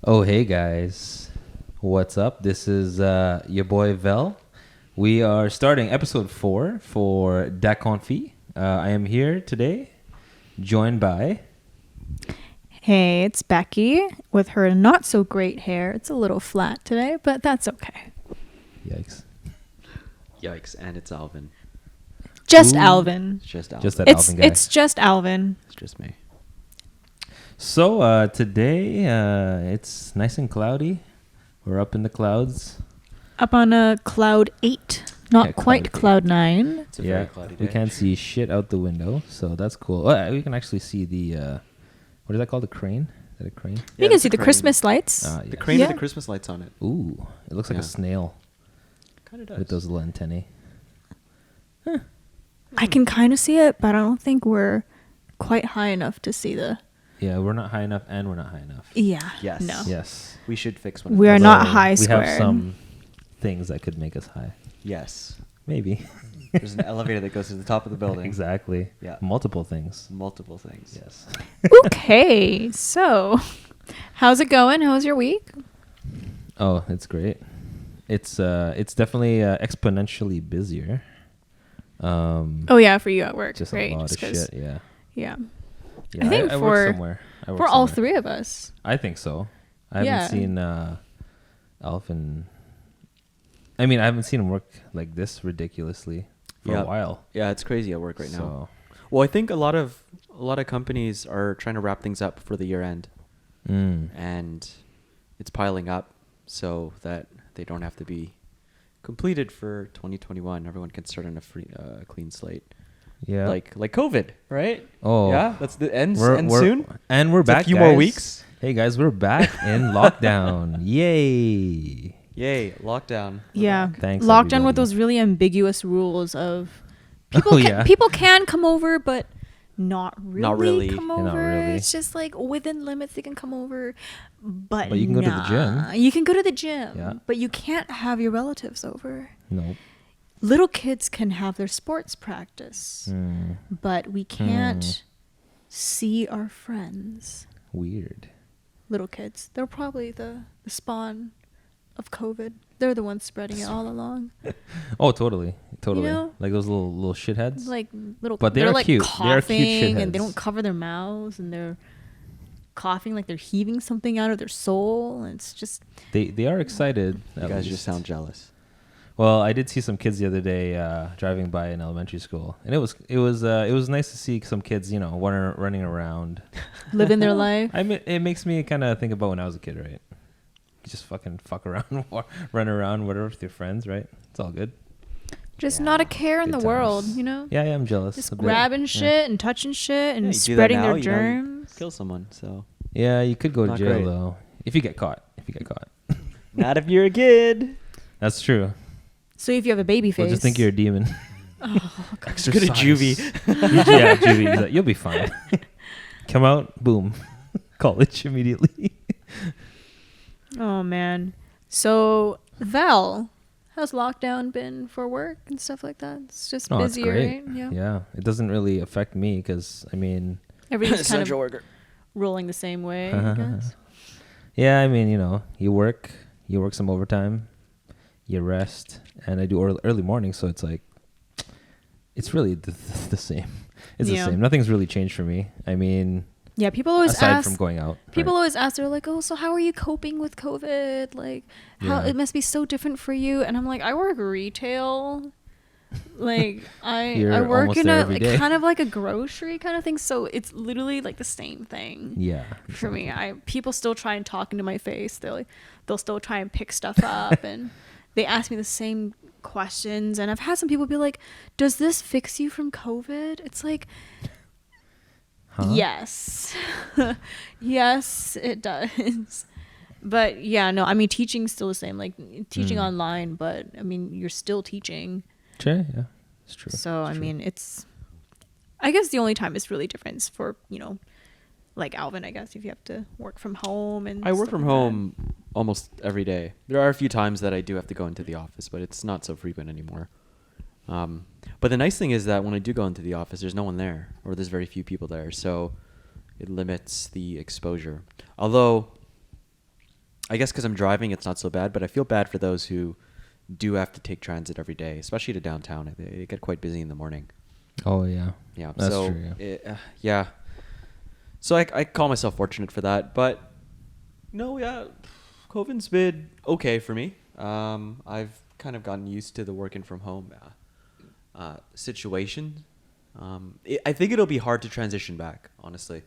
Oh, hey guys. What's up? This is your boy Vel. We are starting episode 4 for DacK ConFit. I am here today, joined by... Hey, it's Becky with her not so great hair. It's a little flat today, but that's okay. Yikes. Yikes, and it's Alvin. Just Ooh. Alvin. It's just Alvin. Just that It's Alvin guy. it's just Alvin. It's just me. So today it's nice and cloudy. We're up in the clouds. Up on a cloud 8, not Yeah, quite cloud cloud 9. It's a very cloudy day. We can't see shit out the window, so that's cool. Oh, we can actually see the... what is that called? A crane? Is that a crane? You can it's see a the crane. Christmas lights. The Yes. crane Yeah. with the Christmas lights on it. Ooh, it looks like a Yeah. snail Kind of does. with those little antennae. I can kind of see it, but I don't think we're quite high enough to see the... Yeah, we're not high enough, and we're not high enough. Yeah. Yes. No. Yes. We should fix one of We are those. not Although high We squared. have some things that could make us high. Yes. Maybe. There's an elevator that goes to the top of the building. Exactly. Yeah. Multiple things. Multiple things. Yes. Okay, so how's it going? How's your week? Oh, it's great. It's definitely exponentially busier. Oh yeah, for you at work. Just Great. a lot just of 'cause- shit. Yeah. Yeah. Yeah. I think I for- work somewhere. I work For all somewhere. 3 of us. I think so. I Yeah. haven't seen Alvin. I mean, I haven't seen him work like this ridiculously for Yeah. a while. Yeah, it's crazy at work right now. So, Well, I think a lot of companies are trying to wrap things up for the year end, and it's piling up so that they don't have to be completed for 2021. Everyone can start on a clean slate. yeah. Like COVID, right? Oh. Yeah, that's the ends We're soon. And we're It's a back. few more guys. weeks. Hey guys, we're back in lockdown. Yay! Yay, lockdown. We're Yeah. back. Thanks, Lockdown everybody. with those really ambiguous rules of people Oh, can, yeah. people can come over, but not really come Yeah, not over. really. It's just like within limits they can come over, but But you can go to the gym. You can go to the gym, Yeah. but you can't have your relatives over. Nope. Little kids can have their sports practice, but we can't see our friends. Weird. Little kids. They're probably the spawn of COVID. They're the ones spreading it all along. Oh, totally. Totally. know? Like those little shitheads. Like little, But they they're are like cute. They are coughing cute and they shitheads. don't cover their mouths and they're coughing like they're heaving something out of their soul. And it's just They are excited. You at guys least. just sound jealous. Well, I did see some kids the other day driving by in elementary school, and it was nice to see some kids, running around. living their life. I mean, it makes me kind of think about when I was a kid, right? You just fuck around, run around, whatever, with your friends, right? It's all good. Just Yeah, not a care in good the world, times. you know? Yeah, I'm jealous. Just a bit. grabbing Yeah. shit and touching shit and Yeah, you do that spreading now, their you know, you germs. Kill someone, so. Yeah, you could go to Not jail great. though if you get caught. Not if you're a kid. That's true. So if you have a baby face. Well, just think you're a demon. Just go to juvie. Yeah, juvie. You'll be fine. Come out, boom, college immediately. Oh man. So Val, how's lockdown been for work and stuff like that? It's just No, it's busier, great. right? Yeah, it doesn't really affect me because I mean, Everything's kind of worker. rolling the same way, I guess. yeah, I mean, you work some overtime, you rest, and I do early morning, so it's like, it's really the same. It's Yeah. the same. Nothing's really changed for me. I mean, Yeah, people always aside ask. from going out. People right? always ask. They're like, "Oh, so how are you coping with COVID? Like, how Yeah. it must be so different for you." And I'm like, I work retail. Like I You're work almost in there a every day. kind of like a grocery kind of thing. So it's literally like the same thing. Yeah. For me, people still try and talk into my face. They'll still try and pick stuff up, and they ask me the same questions. And I've had some people be like, "Does this fix you from COVID?" It's like, Huh? yes, yes, it does. But yeah, no, I mean, teaching's still the same. Like teaching online, but I mean, you're still teaching. Sure, yeah, it's true. So It's I true. mean, I guess the only time it's really different is for like Alvin, I guess, if you have to work from home and I work stuff from like that. home almost every day. There are a few times that I do have to go into the office, but it's not so frequent anymore. But the nice thing is that when I do go into the office, there's no one there, or there's very few people there, so it limits the exposure. Although I guess because I'm driving, it's not so bad. But I feel bad for those who do have to take transit every day, especially to downtown. They get quite busy in the morning. Oh yeah. Yeah, That's so true. Yeah. yeah. So I call myself fortunate for that, but no, yeah, COVID's been okay for me. I've kind of gotten used to the working from home situation. I think it'll be hard to transition back, honestly,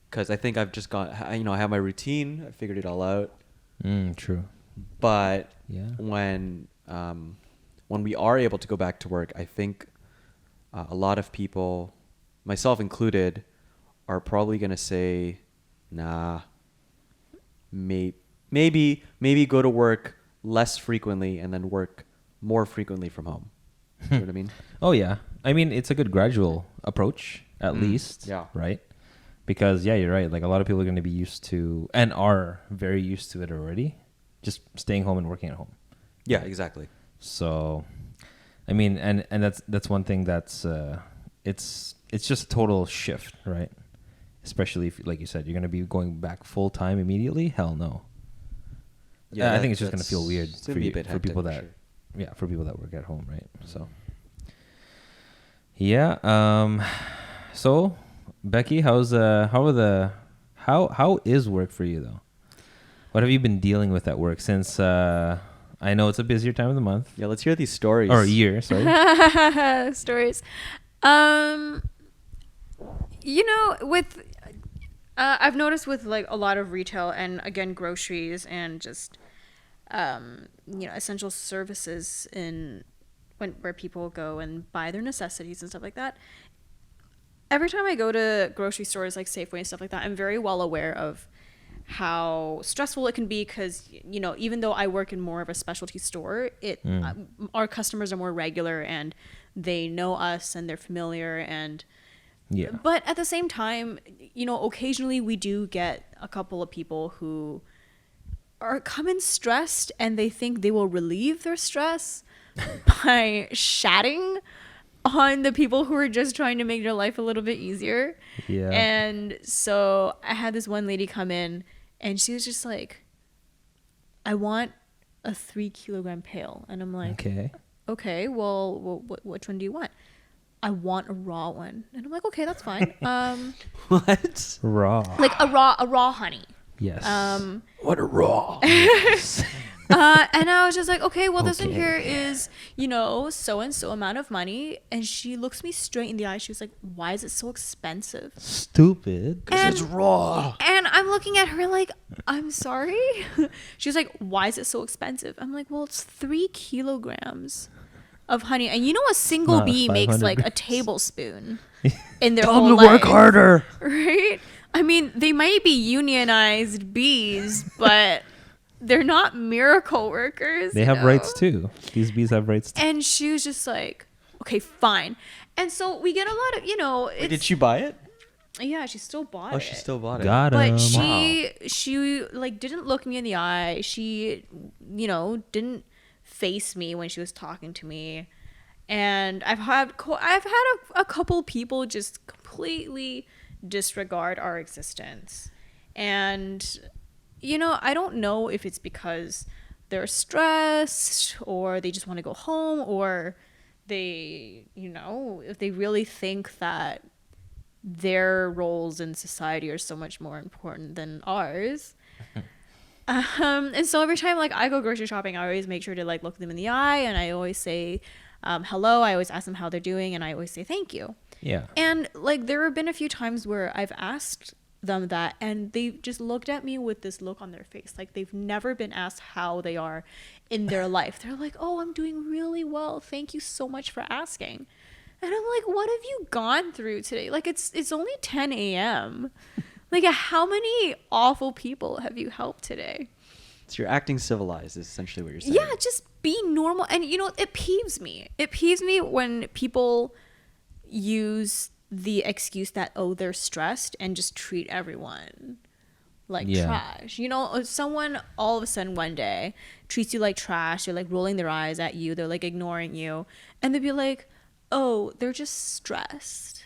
because I think I've just got, I have my routine. I figured it all out. True. But Yeah. when we are able to go back to work, I think a lot of people, myself included, are probably gonna say, "Nah, maybe go to work less frequently and then work more frequently from home." You know what I mean? Oh yeah. I mean, it's a good gradual approach, at least. Yeah. Right. Because yeah, you're right. Like a lot of people are going to be used to and are very used to it already, just staying home and working at home. Yeah, exactly. So, I mean, and that's one thing that's it's just a total shift, right? Especially if, like you said, you're going to be going back full time immediately. Hell no. Yeah, I think it's just going to feel weird it's gonna be a bit hectic people for that, sure. yeah, for people that work at home, right? So, yeah. So, Becky, how is work for you though? What have you been dealing with at work since? I know it's a busier time of the month. Yeah, let's hear these stories. Or year, sorry. Stories. With I've noticed with like a lot of retail and again groceries and just essential services where people go and buy their necessities and stuff like that. Every time I go to grocery stores like Safeway and stuff like that, I'm very well aware of how stressful it can be because, even though I work in more of a specialty store, our customers are more regular and they know us and they're familiar and Yeah. But at the same time, occasionally we do get a couple of people who are coming stressed and they think they will relieve their stress by shatting on the people who are just trying to make their life a little bit easier. Yeah. And so I had this one lady come in and she was just like, I want a 3-kilogram pail. And I'm like, okay, well, which one do you want? I want a raw one. And I'm like, okay, that's fine. What? Raw. Like a raw honey. Yes. What a raw. And I was just like, okay, well, this one Okay. here is, so and so amount of money. And she looks me straight in the eye. She was like, why is it so expensive? Stupid. And- It's raw. And I'm looking at her like, I'm sorry. She was like, why is it so expensive? I'm like, well, it's 3 kilograms of honey. And a single Not bee makes 500 like a grams. tablespoon in their Tell whole them to life. work harder. Right? I mean, they might be unionized bees, but they're not miracle workers. They have rights too. These bees have rights too. And she was just like, okay, fine. And so we get a lot of, Wait, did she buy it? yeah, she still bought it. Oh, she still bought it. Got But him. she like didn't look me in the eye. She, didn't face me when she was talking to me. And I've had a couple people just completely disregard our existence. And I don't know if it's because they're stressed or they just want to go home or they, if they really think that their roles in society are so much more important than ours. And so every time like I go grocery shopping, I always make sure to like look them in the eye and I always say hello. I always ask them how they're doing and I always say thank you. Yeah. And like there have been a few times where I've asked them that and they just looked at me with this look on their face like they've never been asked how they are in their life. They're like, oh, I'm doing really well, thank you so much for asking. And I'm like, what have you gone through today? Like it's only 10 a.m. Like how many awful people have you helped today? So you're acting civilized is essentially what you're saying. Yeah, just be normal. And it peeves me. It peeves me when people use the excuse that, oh, they're stressed and just treat everyone like trash. If someone all of a sudden one day treats you like trash, they're like rolling their eyes at you, they're like ignoring you, and they'd be like, oh, they're just stressed.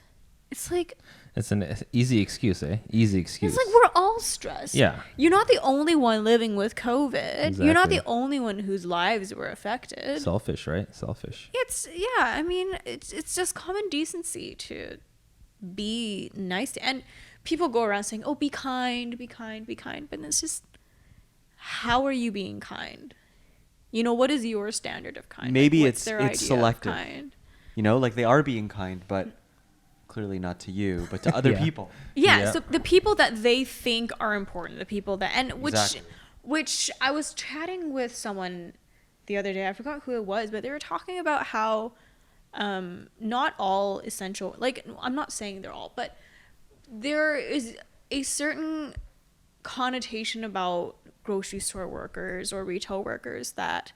It's like, It's an easy excuse, eh? Easy excuse. It's like we're all stressed. Yeah. You're not the only one living with COVID. You're not Exactly. the only one whose lives were affected. Selfish, right? Selfish. I mean, it's just common decency to be nice and people go around saying, "Oh, be kind, be kind, be kind." But it's just, how are you being kind? You know, what is your standard of kindness? Maybe What's their it's idea of selective. kind? You know, like they are being kind, but clearly not to you, but to other Yeah. people. Yeah, Yeah. so the people that they think are important, the people that, and Exactly. which I was chatting with someone the other day, I forgot who it was, but they were talking about how not all essential, like, I'm not saying they're all, but there is a certain connotation about grocery store workers or retail workers that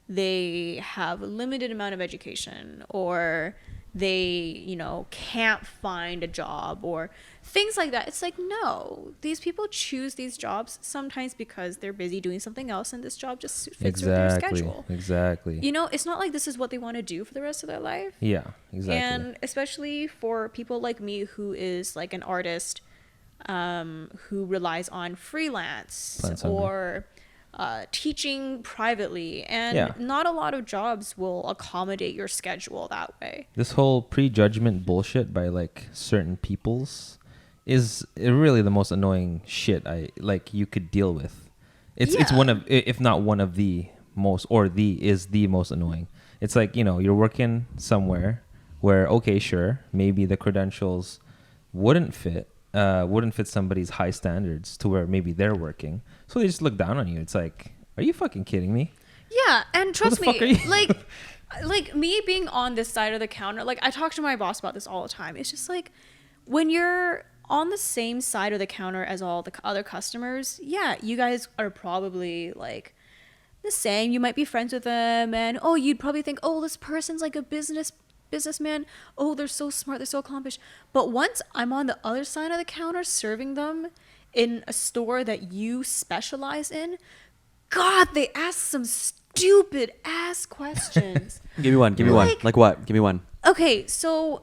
they have a limited amount of education, or they, you know, can't find a job or things like that. It's like, no, these people choose these jobs sometimes because they're busy doing something else and this job just fits with their schedule. Exactly. You know, it's not like this is what they want to do for the rest of their life. Yeah, exactly. And especially for people like me, who is like an artist, who relies on freelance Plants hungry. or teaching privately, and Yeah. not a lot of jobs will accommodate your schedule that way. This whole prejudgment bullshit by like certain peoples is really the most annoying shit you could deal with. It's Yeah. one of, if not one of the most, or is the most annoying. It's like, you know, you're working somewhere where, okay, sure, maybe the credentials wouldn't fit somebody's high standards to where maybe they're working. So they just look down on you. It's like, are you fucking kidding me? Yeah, and trust the fuck are me, you? like me being on this side of the counter, like I talk to my boss about this all the time. It's just like, when you're on the same side of the counter as all the other customers, yeah, you guys are probably like the same. You might be friends with them, and oh, you'd probably think, oh, this person's like a businessman. Oh, they're so smart, they're so accomplished. But once I'm on the other side of the counter serving them in a store that you specialize in, God, they ask some stupid ass questions. Give me one. Give me one. Like what? Give me one. Okay, so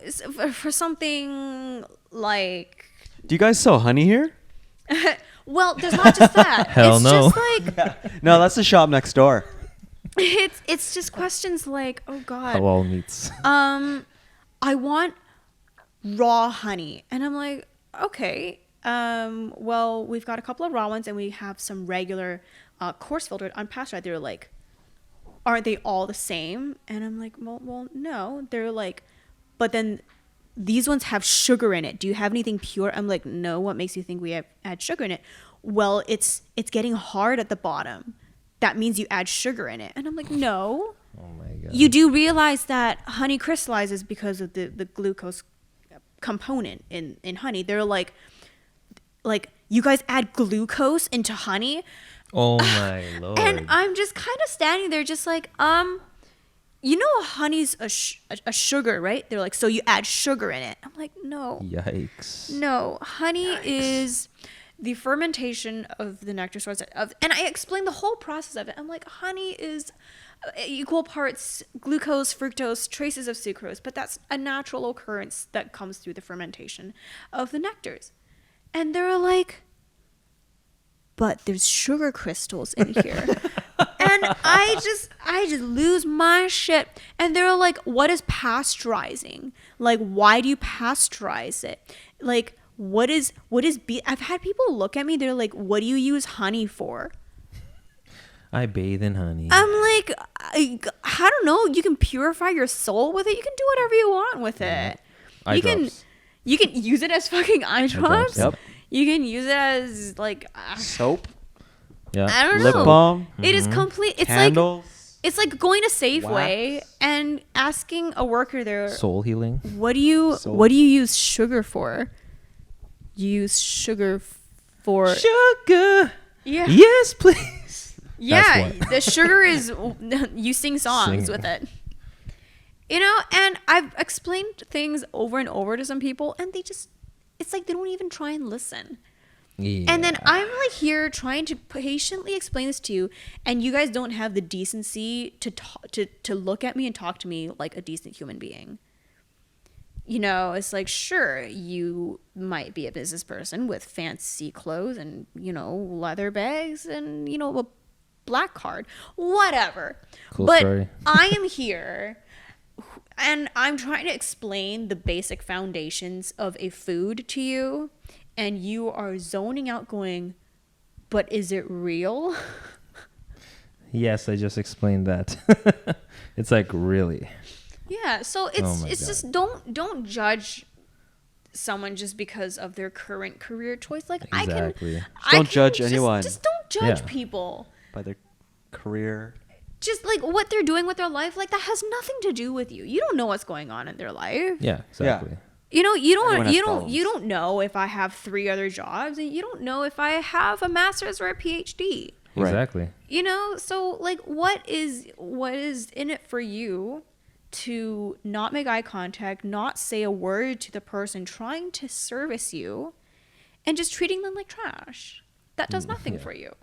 for something like, Do you guys sell honey here? well, there's not just that. Hell it's no. just like No, that's the shop next door. it's just questions like, oh God, Halal meats. I want raw honey, and I'm like, okay, well, we've got a couple of raw ones, and we have some regular coarse filtered unpasteurized. They're like, aren't they all the same? And I'm like, well, no. They're like, but then these ones have sugar in it. Do you have anything pure? I'm like, no. What makes you think we add sugar in it? Well, it's getting hard at the bottom. That means you add sugar in it. And I'm like, no. Oh my God. You do realize that honey crystallizes because of the glucose component in honey. They're like you guys add glucose into honey. Oh my Lord. And I'm just kind of standing there just like, you know, honey's a sugar, right? They're like, so you add sugar in it. I'm like, no. Yikes. No, honey is the fermentation of the nectar source and I explained the whole process of it. I'm like, honey is equal parts glucose, fructose, traces of sucrose, but that's a natural occurrence that comes through the fermentation of the nectars. And they're like, but there's sugar crystals in here. And I just lose my shit. And they're like, what is pasteurizing? Like, why do you pasteurize it? Like, what is I've had people look at me, they're like, what do you use honey for? Mm. I bathe in honey. I'm like, I don't know. You can purify your soul with it. You can do whatever you want with it. Eye drops. You can use it as fucking eye drops. Yep. You can use it as like Soap. Yeah. I don't Lip know. balm. It is complete. It's Candles. like it's like going to Safeway Wax. and asking a worker there, Soul healing. what do you use sugar for? You use sugar for Sugar. yeah. Yes, please. Yeah, That's what. the sugar is you sing songs Sing. with it. You know, and I've explained things over and over to some people, and it's like they don't even try and listen. Yeah. And then I'm like here trying to patiently explain this to you, and you guys don't have the decency to look at me and talk to me like a decent human being. you know, it's like, sure, you might be a business person with fancy clothes and, you know, leather bags and, you know, a black card, whatever. Cool but story. I am here and I'm trying to explain the basic foundations of a food to you, and you are zoning out going, but is it real? Yes, I just explained that. It's like, really? Yeah, so it's Oh my it's God. just don't judge someone just because of their current career choice. Like Exactly. Don't judge anyone. Just don't judge Yeah. people. By their career. Just like what they're doing with their life, like that has nothing to do with you. You don't know what's going on in their life. Yeah, exactly. You know, Everyone has you problems. don't know if I have 3 other jobs, and you don't know if I have a master's or a PhD. Right. Exactly. You know, so like what is in it for you to not make eye contact, not say a word to the person trying to service you, and just treating them like trash? That does nothing yeah. for you.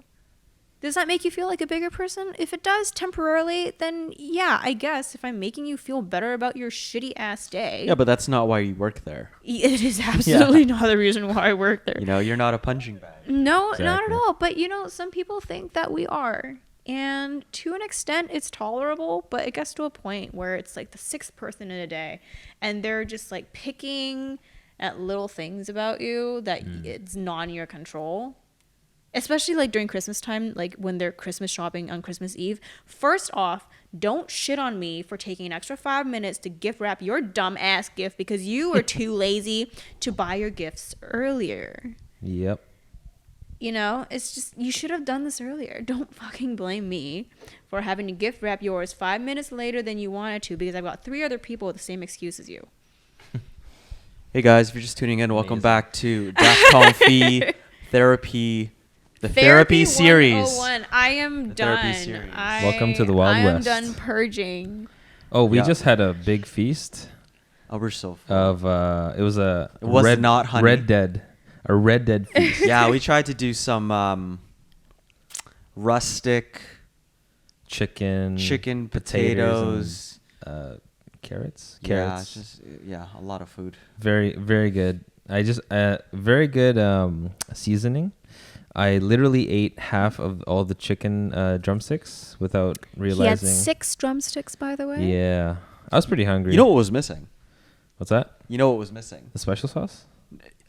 Does that make you feel like a bigger person? If it does temporarily, then yeah, I guess if I'm making you feel better about your shitty ass day. Yeah, but that's not why you work there. It is absolutely not the reason why I work there. You know, you're not a punching bag. No, not at Exactly. all. But you know, some people think that we are. And to an extent, it's tolerable, but it gets to a point where it's like the 6th person in a day, and they're just like picking at little things about you that it's not in your control. Especially like during Christmas time, like when they're Christmas shopping on Christmas Eve. First off, don't shit on me for taking an extra 5 minutes to gift wrap your dumb ass gift because you were too lazy to buy your gifts earlier. Yep. You know, it's just, you should have done this earlier. Don't fucking blame me for having to gift wrap yours 5 minutes later than you wanted to because I've got 3 other people with the same excuse as you. Hey guys, if you're just tuning in, welcome Amazing. back to DacK ConFit Therapy, the therapy series. 101. I am The therapy done. series. Welcome to the Wild I am West. done purging. Oh, we Yeah. just had a big feast Oh, we're so full. of it was a It was not honey. Red Dead feast. Yeah, we tried to do some rustic chicken, potatoes. and, carrots. Yeah, a lot of food. Very, very good. I just very good seasoning. I literally ate half of all the chicken drumsticks without realizing. He had 6 drumsticks, by the way. Yeah, I was pretty hungry. You know what was missing? What's that? You know what was missing? The special sauce?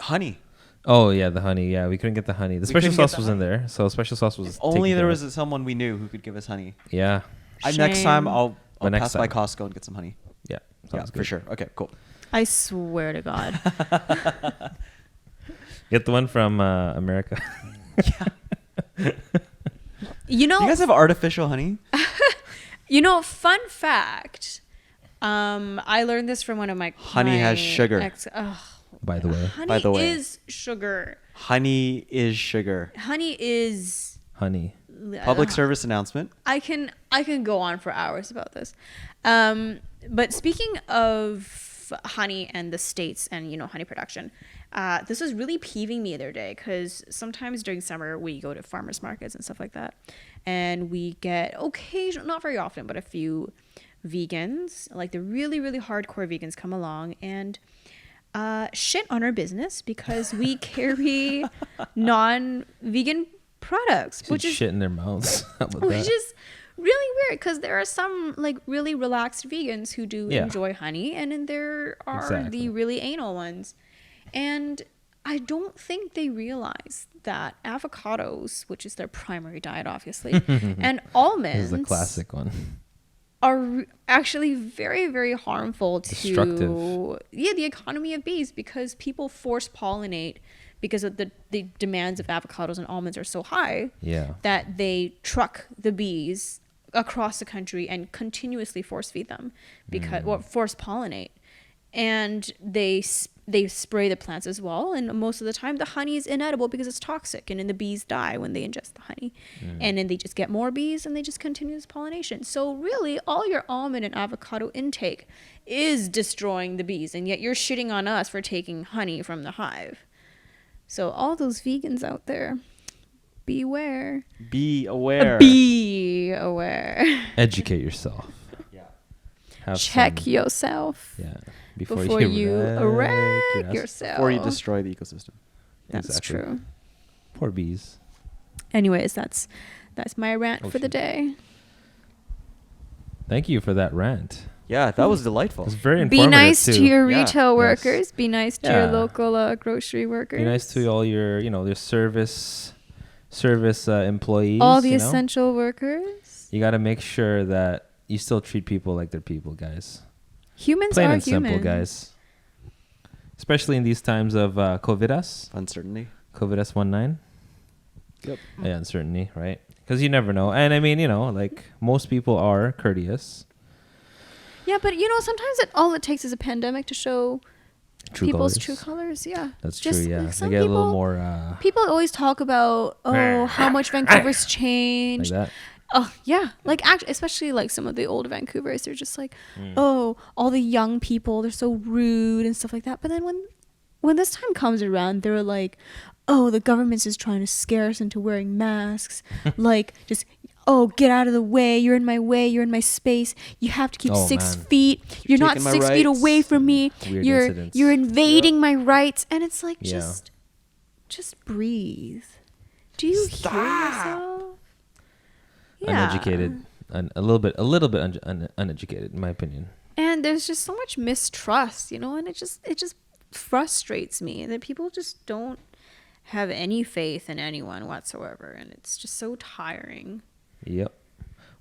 Honey. Oh yeah, the honey. Yeah, we couldn't get the honey. The We special couldn't get sauce the was in honey. there, so special sauce was. If only taken there care was of. someone we knew who could give us honey. Yeah, Next time Shame. I'll But next pass by time. Costco and get some honey. yeah, Yeah, sounds for good. sure. Okay, cool. I swear to God. Get the one from America. You know, Do you guys have artificial honey? fun fact. I learned this from one of my Honey has sugar. By the way, Honey By the way. is sugar. Honey is sugar. Honey is honey. Public service announcement. I can go on for hours about this. But speaking of honey and the states and honey production, this was really peeving me the other day because sometimes during summer we go to farmers markets and stuff like that, and we get occasional, not very often, but a few vegans, like the really really hardcore vegans, come along and shit on our business because we carry non-vegan products, Should which is shit in their mouths. How about which that? is really weird because there are some like really relaxed vegans who do Yeah. enjoy honey, and then there are Exactly. the really anal ones. And I don't think they realize that avocados, which is their primary diet obviously, and almonds This is a classic one. are actually very very harmful to Destructive. the economy of bees, because people force pollinate because of the demands of avocados and almonds are so high Yeah. that they truck the bees across the country and continuously force feed them because force pollinate, and they spray the plants as well, and most of the time the honey is inedible because it's toxic, and then the bees die when they ingest the honey, and then they just get more bees and they just continue this pollination. So really all your almond and avocado intake is destroying the bees, and yet you're shitting on us for taking honey from the hive. So all those vegans out there, beware. Be aware. Be aware. Educate yourself. Yeah. check some- yourself Yeah. before you wreck your ass. yourself. Or you destroy the ecosystem. That's Exactly. true. Poor bees. Anyways, that's my rant Oh, for the shoot. day. Thank you for that rant. Yeah, that was delightful. It's very Be informative nice too. to your Yeah. retail Yes. workers. Be nice to your Yeah. local grocery workers. Be nice to all your, your service employees. all the you know? essential workers. You got to make sure that you still treat people like they're people, guys. Humans Plain are and humans. simple, guys. Especially in these times of COVID-19. Uncertainty. COVID-19. Yep. Yeah, uncertainty, right? Because you never know. And I mean, like most people are courteous. Yeah, but sometimes all it takes is a pandemic to show True people's colors. true colors. Yeah, That's Just, true, yeah. like, They some get a little people- more People always talk about how much Vancouver's like changed. that. Oh yeah, like actually, especially like some of the older Vancouvers, they're just like, Mm. oh, all the young people, they're so rude and stuff like that. But then when this time comes around, they're like, oh, the government's just trying to scare us into wearing masks, like just. Oh, get out of the way. You're in my way. You're in my space. You have to keep Oh, 6 man. feet. You're not taking my 6 feet rights. away from me. Weird You're incidents. you're invading my rights. And it's like Yeah. just breathe. Do you hear yourself? Yeah. Uneducated. A little bit uneducated, in my opinion. And there's just so much mistrust, and it just frustrates me that people just don't have any faith in anyone whatsoever, and it's just so tiring. Yep.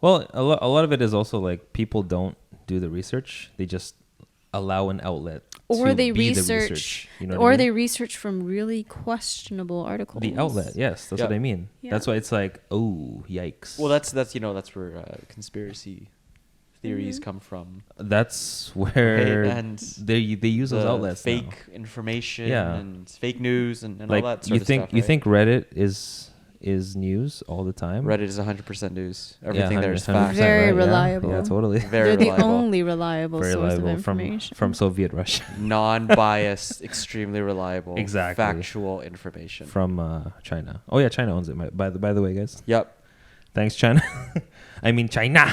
Well, a lot of it is also like people don't do the research. They just allow an outlet Or to they be the research, research. You know what or I mean? they research from really questionable articles. The outlet, yes, that's Yeah. what I mean. Yeah. That's why it's like, oh, yikes. Well, that's where conspiracy theories Mm-hmm. come from. That's where Right, and they use those The outlets fake now. information Yeah. and fake news and Like all that sort you of think stuff. you right? think Reddit is news all the time. Reddit is 100% news. Everything there is 100%, fact. Very right, yeah. reliable. Yeah, totally. Very They're the reliable. only reliable Very source reliable of information. from Soviet Russia. Non-biased, extremely reliable, Exactly. factual information. From China. Oh yeah, China owns it. By the way, guys. Yep. Thanks, China. I mean China.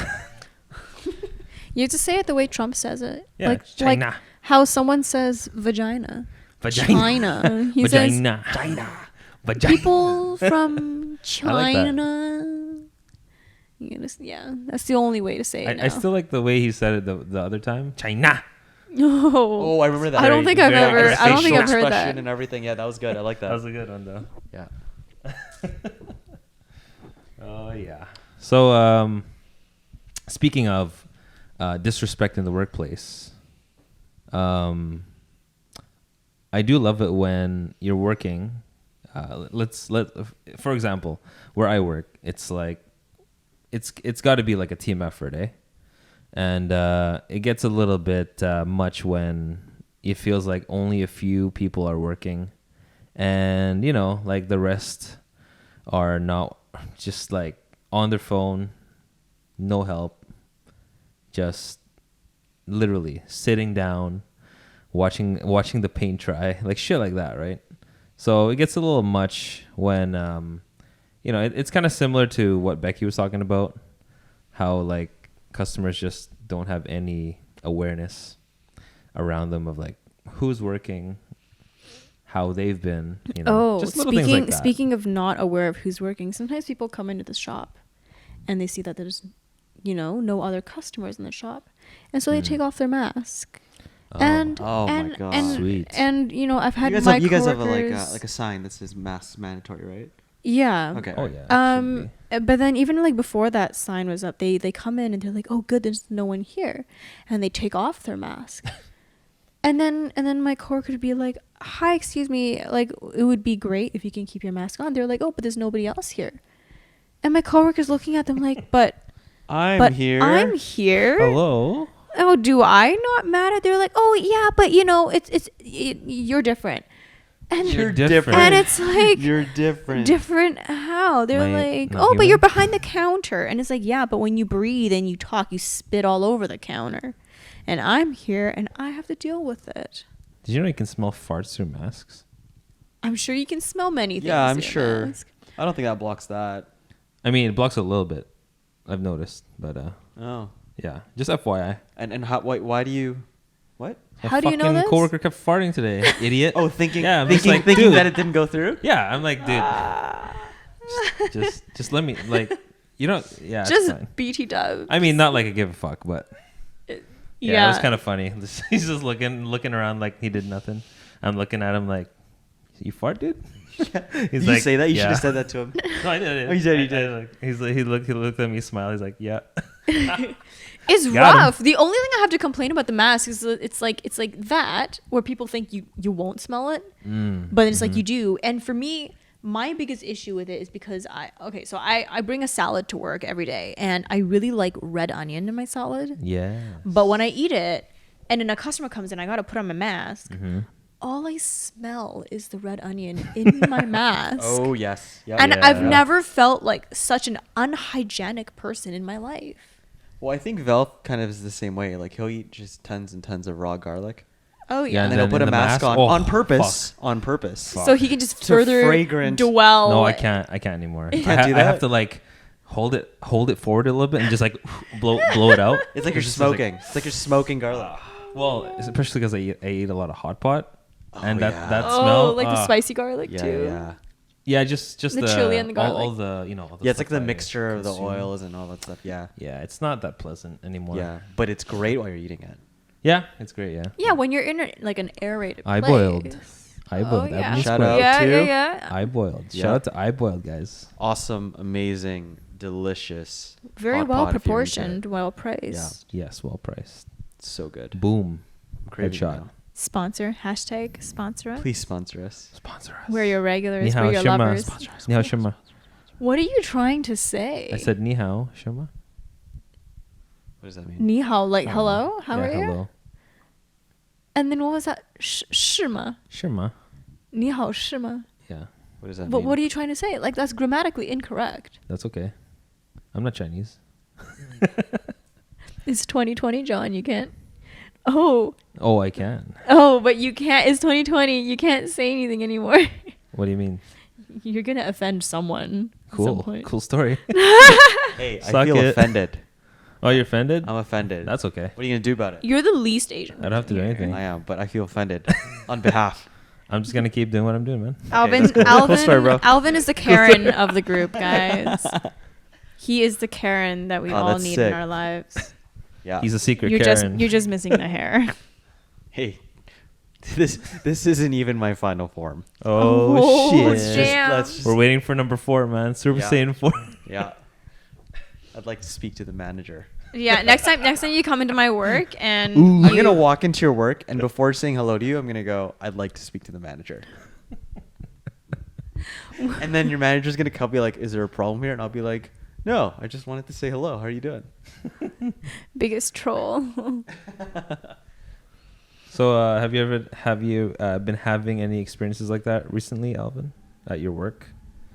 You have to say it the way Trump says it. Yeah, like China. how someone says vagina. Vagina. China. He says Vagina. China. Vagina. people from I like that. China. Yeah, that's the only way to say it now. I still like the way he said it the other time. China. No. Oh, I remember that. I don't think I've very ever. I don't think facial I've heard expression that. and everything. Yeah, that was good. I like that. That was a good one though. Yeah. Oh yeah. So speaking of disrespect in the workplace, I do love it when you're working. For example, where I work, it's like it's got to be like a team effort, eh? And it gets a little bit much when it feels like only a few people are working, and like the rest are not, just like on their phone, no help, just literally sitting down, watching the paint dry, like shit like that, right? So it gets a little much when it's kind of similar to what Becky was talking about, how like customers just don't have any awareness around them of like who's working, how they've been, Oh, just little things like that. speaking of not aware of who's working, sometimes people come into the shop and they see that there's, no other customers in the shop, and so they take off their mask. Oh. And Oh my and, God. and, Sweet. and I've had You guys have coworkers- like a sign that says masks mandatory, right? yeah. Okay. Oh yeah. it should be. But then even like before that sign was up, they come in and they're like, oh good, there's no one here, and they take off their mask. and then my coworker would be like, hi, excuse me, like it would be great if you can keep your mask on. They're like, oh, but there's nobody else here. And my coworker's looking at them like, but I'm here. I'm here. Hello. Oh, do I not matter? They're like, oh yeah, but you're different. And You're different. and it's like You're different. different how? They're My- like, not oh, but human? you're behind the counter. And it's like, yeah, but when you breathe and you talk, you spit all over the counter. And I'm here and I have to deal with it. Did you know you can smell farts through masks? I'm sure you can smell many things. Yeah, I'm through a sure. mask. I don't think that blocks that. I mean, it blocks a little bit. I've noticed, but Oh. Yeah, just FYI. And why do you? What? How do you know fucking this? coworker kept farting today, idiot. Oh, thinking. Yeah, I'm just like, thinking dude. that it didn't go through. Yeah, I'm like, dude. Just let me like. You don't. Yeah, it's Just fine. BT dubs. I mean, not like I give a fuck, but yeah, it was kind of funny. He's just looking around like he did nothing. I'm looking at him like, you fart, dude. He's Did you say that? You should have said that to him. No, I did. Oh, you did. You did. He looked at me, smiled. He's like, yeah. It's Got him. rough. The only thing I have to complain about the mask is that it's like that where people think you won't smell it, but it's like you do. And for me, my biggest issue with it is because I bring a salad to work every day, and I really like red onion in my salad. Yeah. But when I eat it, and then a customer comes in, I gotta put on my mask. All I smell is the red onion in my mask. Oh yes. Yep. And Yeah. I've never felt like such an unhygienic person in my life. Well, I think Vel kind of is the same way. Like he'll eat just tons and tons of raw garlic, Oh Yeah, yeah. and then he'll put in a the mask mask? on Oh, purpose. On purpose. So he can just To further fragrant- dwell. No, I can't anymore. You can't do I have that? to like hold it forward a little bit and just like blow it out. It's like you're just like- smoking. It's like you're smoking garlic. Well, especially because I eat a lot of hot pot, and yeah. that Oh, smell. like the spicy garlic Yeah, too. yeah. Yeah, just The chili and the all garlic. the all the Yeah, it's like stuff the I mixture of the consume. oils and all that stuff. Yeah. Yeah, it's not that pleasant anymore. Yeah, but it's great while you're eating it. Yeah, it's great. Yeah. Yeah, when you're in like an aerated I place. boiled. I Oh, boiled. yeah. Ebony Shout Square. out Yeah, to- yeah, yeah. I boiled. Yeah. Shout out to I boiled, guys. Awesome, amazing, delicious. Very hot well pot if you're into proportioned, it. well priced. Yes, well priced. It's so good. Boom. I'm craving Headshot. now. Sponsor, hashtag sponsor us. Please sponsor us. Sponsor us. We're your regulars, Ni hao, we're your shima. lovers. Sponsor us. Ni hao, shima. What are you trying to say? I said ni hao, shima. What does that mean? Ni hao, like I don't hello? know. How Yeah, are you? hello. And then what was that? Shima. Shima. Ni hao, shima. Yeah, What does that But mean? what are you trying to say? Like, that's grammatically incorrect. that's okay. I'm not Chinese. It's 2020, John. You can't. Oh, Oh, I can. but you can't. It's 2020. You can't say anything anymore. What do you mean? You're gonna offend someone. At some Cool. point. Cool story. Hey, I Suck feel it. offended. Oh, you're offended? I'm offended. That's okay. What are you gonna do about it? You're the least Asian. I don't have to do person anything. here. I am, but I feel offended on behalf. I'm just gonna keep doing what I'm doing, man. Alvin, that's cool. Cool Alvin, story, bro. Alvin is the Karen of the group, guys. He is the Karen that we Oh, all that's need sick. in our lives. Yeah. He's a secret You're Karen. you're just missing the hair. Hey, this isn't even my final form. oh, Oh, shit. damn. Let's just We're waiting for number 4, man. Super Yeah. Saiyan 4. yeah. I'd like to speak to the manager. Yeah, next time you come into my work and I'm you- gonna walk into your work, and before saying hello to you, I'm gonna go, I'd like to speak to the manager. And then your manager's gonna come be like, is there a problem here? And I'll be like, no, I just wanted to say hello. How are you doing? biggest troll. So, have you been having any experiences like that recently, Alvin, at your work?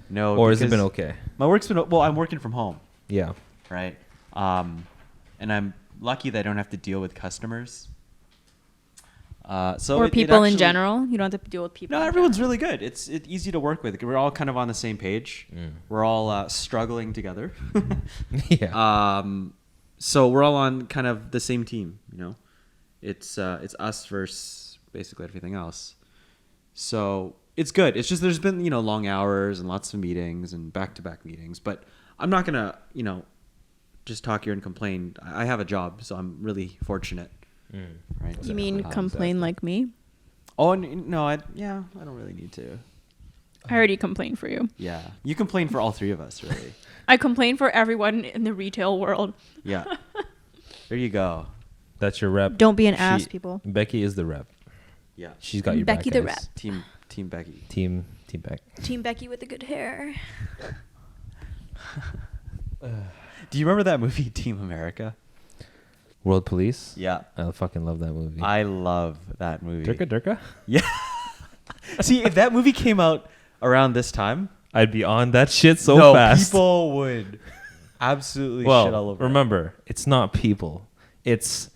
No. Or has it because been okay? My work's been, well, I'm working from home, Yeah. right? And I'm lucky that I don't have to deal with customers. So or it people in actually- general. You don't have to deal with people. No, in everyone's general. really good. It's easy to work with. We're all kind of on the same page. We're all struggling together. Yeah. So we're all on kind of the same team. You know, it's us versus basically everything else. So it's good. It's just there's been long hours and lots of meetings and back-to-back meetings. But I'm not gonna just talk here and complain. I have a job, so I'm really fortunate. Right. You mean complain like me? Oh no, I don't really need to. I already complained for you. Yeah, you complain for all three of us, really. I complain for everyone in the retail world. Yeah. There you go. That's your rep. Don't be an ass, people. Becky is the rep. Yeah. She's got your Becky back, the guys. rep. Team Becky. Team Beck. Team Becky with the good hair. Do you remember that movie Team America? World Police. Yeah. I fucking love that movie. I love that movie. Durka. Yeah. See, if that movie came out around this time, I'd be on that shit so no, fast. people would absolutely shit all Well, over. it. remember, it's not people. It's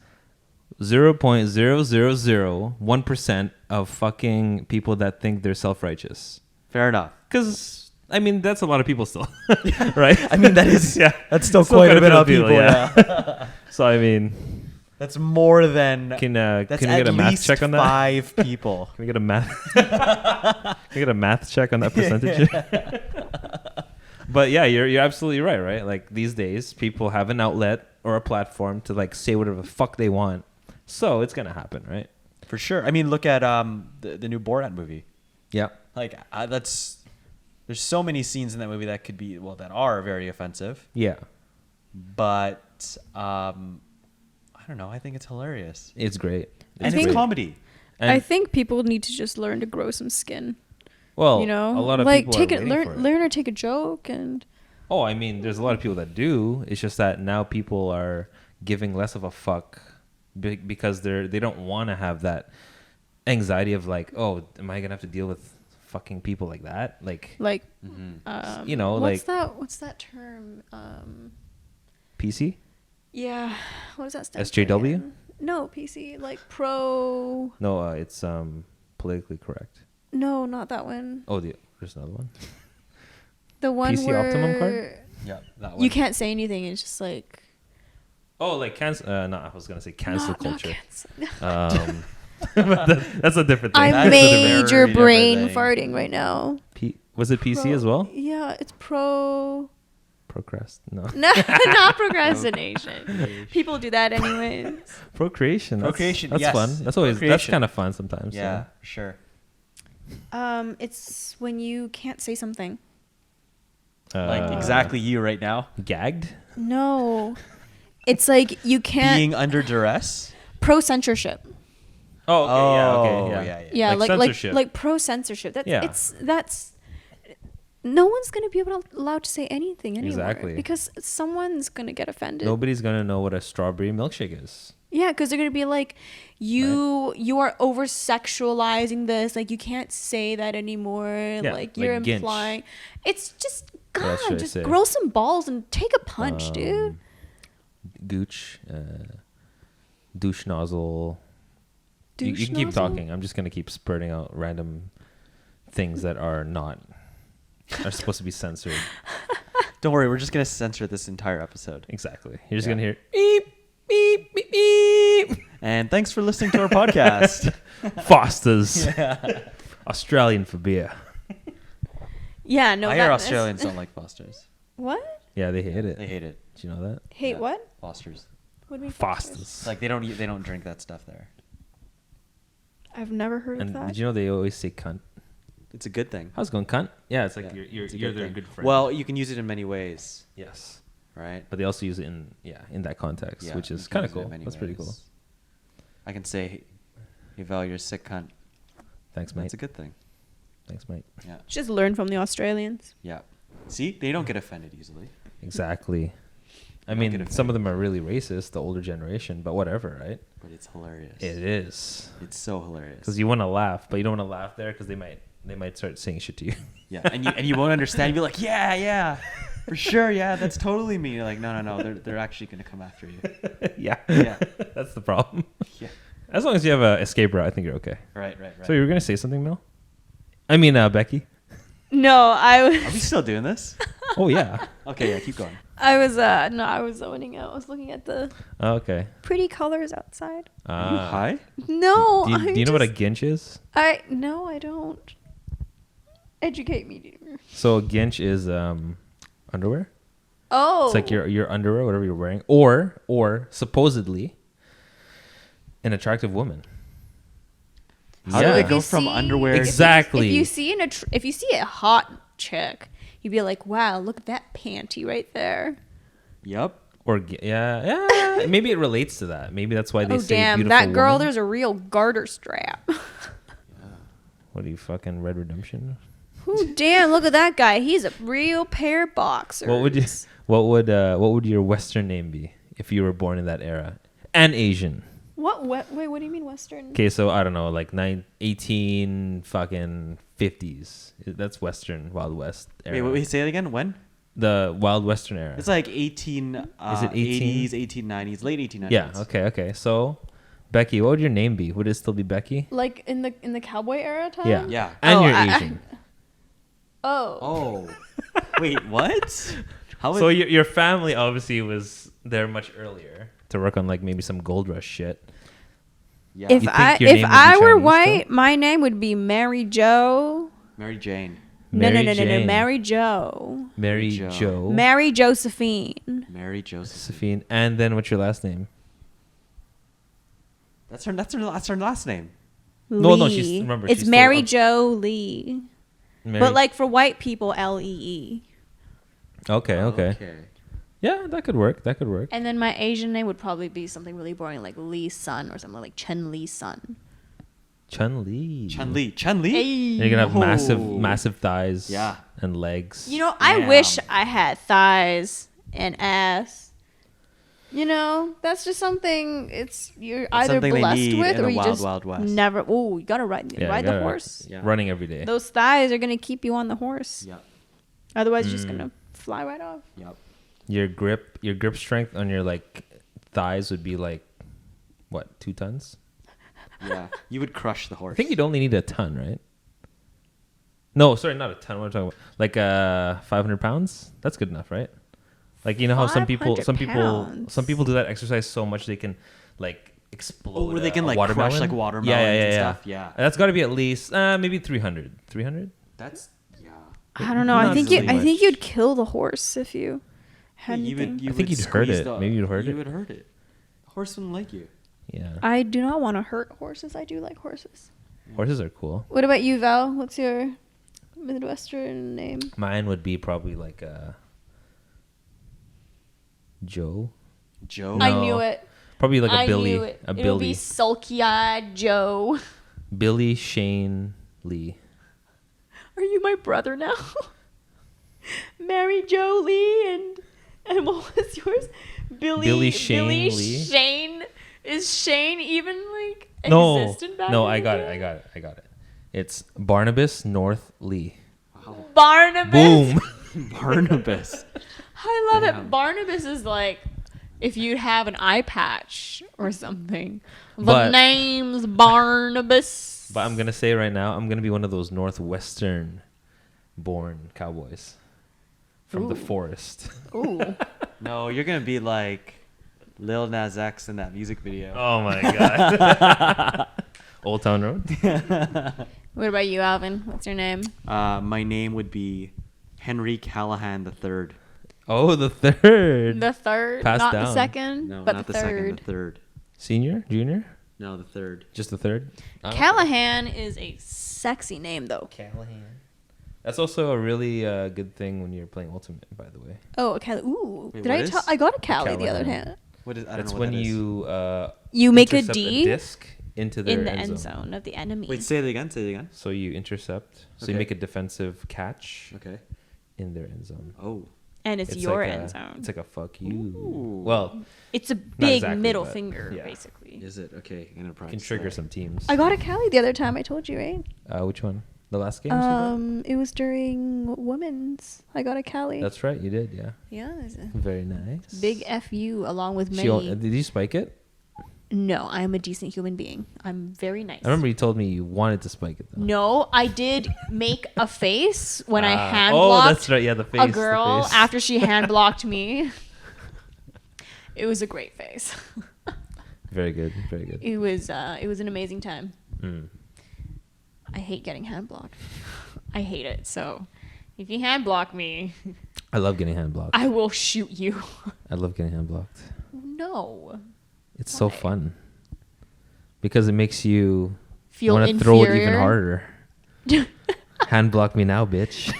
0.0001% of fucking people that think they're self-righteous. Fair enough. Because, I mean, that's a lot of people still. Right? I mean, that is Yeah. that's still Still quite quite a bit of people, people. yeah. Yeah. So I mean, That's more than. can That's we at get a math least check on that? 5 people. Can we get a math? Can we get a math check on that percentage? But yeah, you're absolutely right. Right, like these days, people have an outlet or a platform to like say whatever the fuck they want. So it's gonna happen, right? For sure. I mean, look at the new Borat movie. Yeah. Like there's so many scenes in that movie that could be that are very offensive. Yeah. But I don't know. I think it's hilarious. It's great. And think- it's comedy. And, I think people need to just learn to grow some skin. well, You know, a lot of like people take are it, waiting for it. learn to take a joke, and Oh, I mean, there's a lot of people that do. It's just that now people are giving less of a fuck because they don't want to have that anxiety of like, oh, am I gonna have to deal with fucking people like that? Like you know, what's like what's that term? PC, Yeah, what does that stand for SJW? again? No, PC, like pro. No, it's politically correct. No, not that one. Oh, there's another one. The one PC where Optimum card? Yeah, that one. you can't say anything. It's just like Oh, like cancel. No, I was gonna say cancel not culture. cancel. But that's a different thing. I'm That's a major very brain different thing. farting right now. Was it PC as well? Yeah, it's pro. No. No, not procrastination. People do that anyways. Procreation. Procreation, That's yes. fun. That's Procreation. kind of fun sometimes. Yeah, for sure. It's when you can't say something. Like exactly you right now. Gagged. No, it's like you can't. Being under duress. Pro censorship. Oh, okay. Yeah. Oh, Okay. yeah. Yeah, Like like censorship. like pro censorship. That's Yeah. that's. No one's gonna be allowed to say anything anymore. Exactly. Because someone's gonna get offended. Nobody's gonna know what a strawberry milkshake is. Yeah, because they're gonna be like, you are over sexualizing this. Like you can't say that anymore. Like you're like Ginch. implying. It's just What else should God, I just say? grow some balls and take a punch, dude. Gooch. Douche nozzle. You Douche can keep nozzle? talking. I'm just gonna keep spurting out random things that are supposed to be censored. Don't worry, we're just gonna censor this entire episode. Exactly. You're just Yeah. gonna hear beep beep beep beep. And thanks for listening to our podcast. Foster's Australian for beer. Yeah, no. I hear that's- Australians don't like Fosters. What? Yeah, they hate it. They hate it. Did you know that? Hate Yeah. what? Fosters. What do you mean? Foster's. Like they don't drink that stuff there. I've never heard And of that. did you know they always say cunt? It's a good thing. How's it going, cunt? Yeah, it's like Yeah, you're it's a their thing. good friend. Well, you can use it in many ways, yes, right? but they also use it in that context, Yeah, which you is can kind use of it in cool. many That's pretty cool. ways. I can say, "Hey Val, you're a sick cunt." Thanks, mate. That's a good thing. Thanks, mate. Yeah. Just learn from the Australians. Yeah. See, they don't get offended easily. Exactly. I Don't mean, get some of them are really racist, the older generation, but whatever, right? But it's hilarious. It is. It's so hilarious. Because you want to laugh, but you don't want to laugh there because they might start saying shit to you. Yeah, and you won't understand. You'll be like, yeah, for sure, yeah, that's totally me. You're like, no, they're actually gonna come after you. Yeah. Yeah. That's the problem. Yeah. As long as you have a escape route, I think you're okay. Right. So you were gonna say something, Mel? I mean, Becky. No, Are we still doing this? Oh yeah. Okay, yeah, keep going. I was zoning out. I was looking at the Oh, okay. pretty colors outside. Are you high? No, Do you know what a ginch is? I don't. Educate me, dear. So a ginch is underwear. Oh, It's like your underwear, whatever you're wearing, or supposedly an attractive woman. How do they go from underwear? Exactly. If you see a hot chick, you'd be like, "Wow, look at that panty right there." Yep. Or yeah. Maybe it relates to that. Maybe that's why they Oh say damn, beautiful that girl! woman. There's a real garter strap. What are you fucking Red Redemption? Ooh, damn! Look at that guy. He's a real pair of boxers. What would your Western name be if you were born in that era and Asian? What? Wait, what do you mean Western? Okay, so I don't know, like 18 fucking 50s. That's Western Wild West era. Wait, say it again. When? The Wild Western era. It's like 18. Is it 18? 80s, 1890s, late 1890s. Yeah. Okay. So, Becky, what would your name be? Would it still be Becky? Like in the cowboy era time? Yeah. Yeah. And Oh, you're I- Asian. Oh. Oh. Wait, what? How So your family obviously was there much earlier to work on like maybe some Gold Rush shit. Yeah. If You think I your name if would be I were Chinese, white, my name would be Mary Jo. Mary Jane. No, Mary Jane. Mary Jo. Mary Jo. Jo. Mary Josephine. Mary Joseph. Josephine. And then what's your last name? That's her last name. No, no, Lee. she's- remember, It's she's Mary still Jo Lee. Mary. But like for white people, Lee. Okay. Yeah, that could work. That could work. And then my Asian name would probably be something really boring like Lee Sun or something like Chen Lee Sun. Chun Li. Chun Li. Hey. And you're gonna have Oh. massive thighs. Yeah. And legs. You know, I Damn. wish I had thighs and ass. You know, that's just something you're either something they blessed need with in or a you wild, just wild west. never. Oh, you gotta ride Yeah, ride you the gotta- horse. Yeah. Running every day. Those thighs are gonna keep you on the horse. Yep. Otherwise, you're just Mm. gonna fly right off. Yep. Your grip strength on your like thighs would be like what, 2 tons? Yeah. You would crush the horse. I think you'd only need a ton, right? No, sorry, not a ton. What am I talking about? Like 500 pounds? That's good enough, right? Like you know how some people 500 pounds. do that exercise so much they can like explode. Oh, where they can a like watermelon. crush like watermelons yeah. and stuff. Yeah. That's got to be at least maybe 300. 300? That's yeah. I don't know. I Not think really I think much. you'd kill the horse if you had You anything. would, you I think would you'd hurt squeeze it. the- Maybe you'd hurt it. You would hurt it. The horse wouldn't like you. Yeah. I do not want to hurt horses. I do like horses. Horses are cool. What about you, Val? What's your Midwestern name? Mine would be probably like Joe. Joe. No. I knew it. Probably like I a Billy. knew it. A It'll be Billy. sulky-eyed Joe. Billy Shane Lee. Are you my brother now? Mary Jo Lee and what was yours? Billy Shane Lee. Shane. Is Shane even like No. existent back No, in I the got day? it. I got it. It's Barnabas North Lee. Wow. Barnabas. Boom. Barnabas. I love Damn. it. Barnabas is like if you'd have an eye patch or something. The But- name's Barnabas. But I'm gonna say right now, I'm gonna be one of those Northwestern born cowboys from the Ooh. forest. Ooh. No, you're gonna be like Lil Nas X in that music video. Oh my god. Old Town Road. What about you, Alvin? What's your name? My name would be Henry Callahan III. Oh, the third. The third, Passed not down. the second, No, but not the the second. third. The third. Senior, junior, No, the third. just the third. Oh. Callahan is a sexy name, though. Callahan. That's also a really good thing when you're playing Ultimate, by the way. Oh, Callie. Ooh, Wait, did what I is? tell? I got a Callie the other Callahan. hand. What is? I don't That's know what when that is. you You make a intercept D disc into their in the end zone of the enemy. Wait, say it again. Say it again. So you intercept. So you Okay. make a defensive catch Okay. in their end zone. Oh. and it's your like end a, zone. It's like a fuck you. Ooh. Well, It's a big exactly, middle but finger, yeah. basically. Is it? Okay. I'm gonna practice. can trigger that. some teams. I got a Callie the other time. I told you, right? Which one? The last game? you got? It was during women's. I got a Callie. That's right. You did. Yeah. yeah, it's a Very nice. big fu along with She many. did you spike it? No, I am a decent human being. I'm very nice. I remember you told me you wanted to spike it though. No, I did make a face when I hand Oh, blocked that's right. Yeah, the face. a the girl face. after she hand blocked me. It was a great face. Very good. Very good. It was an amazing time. Mm. I hate getting hand blocked. I hate it. So if you hand block me, I love getting hand blocked. I will shoot you. I love getting hand blocked. No. It's so Why? fun because it makes you Feel want to throw it even inferior. harder. Hand block me now, bitch.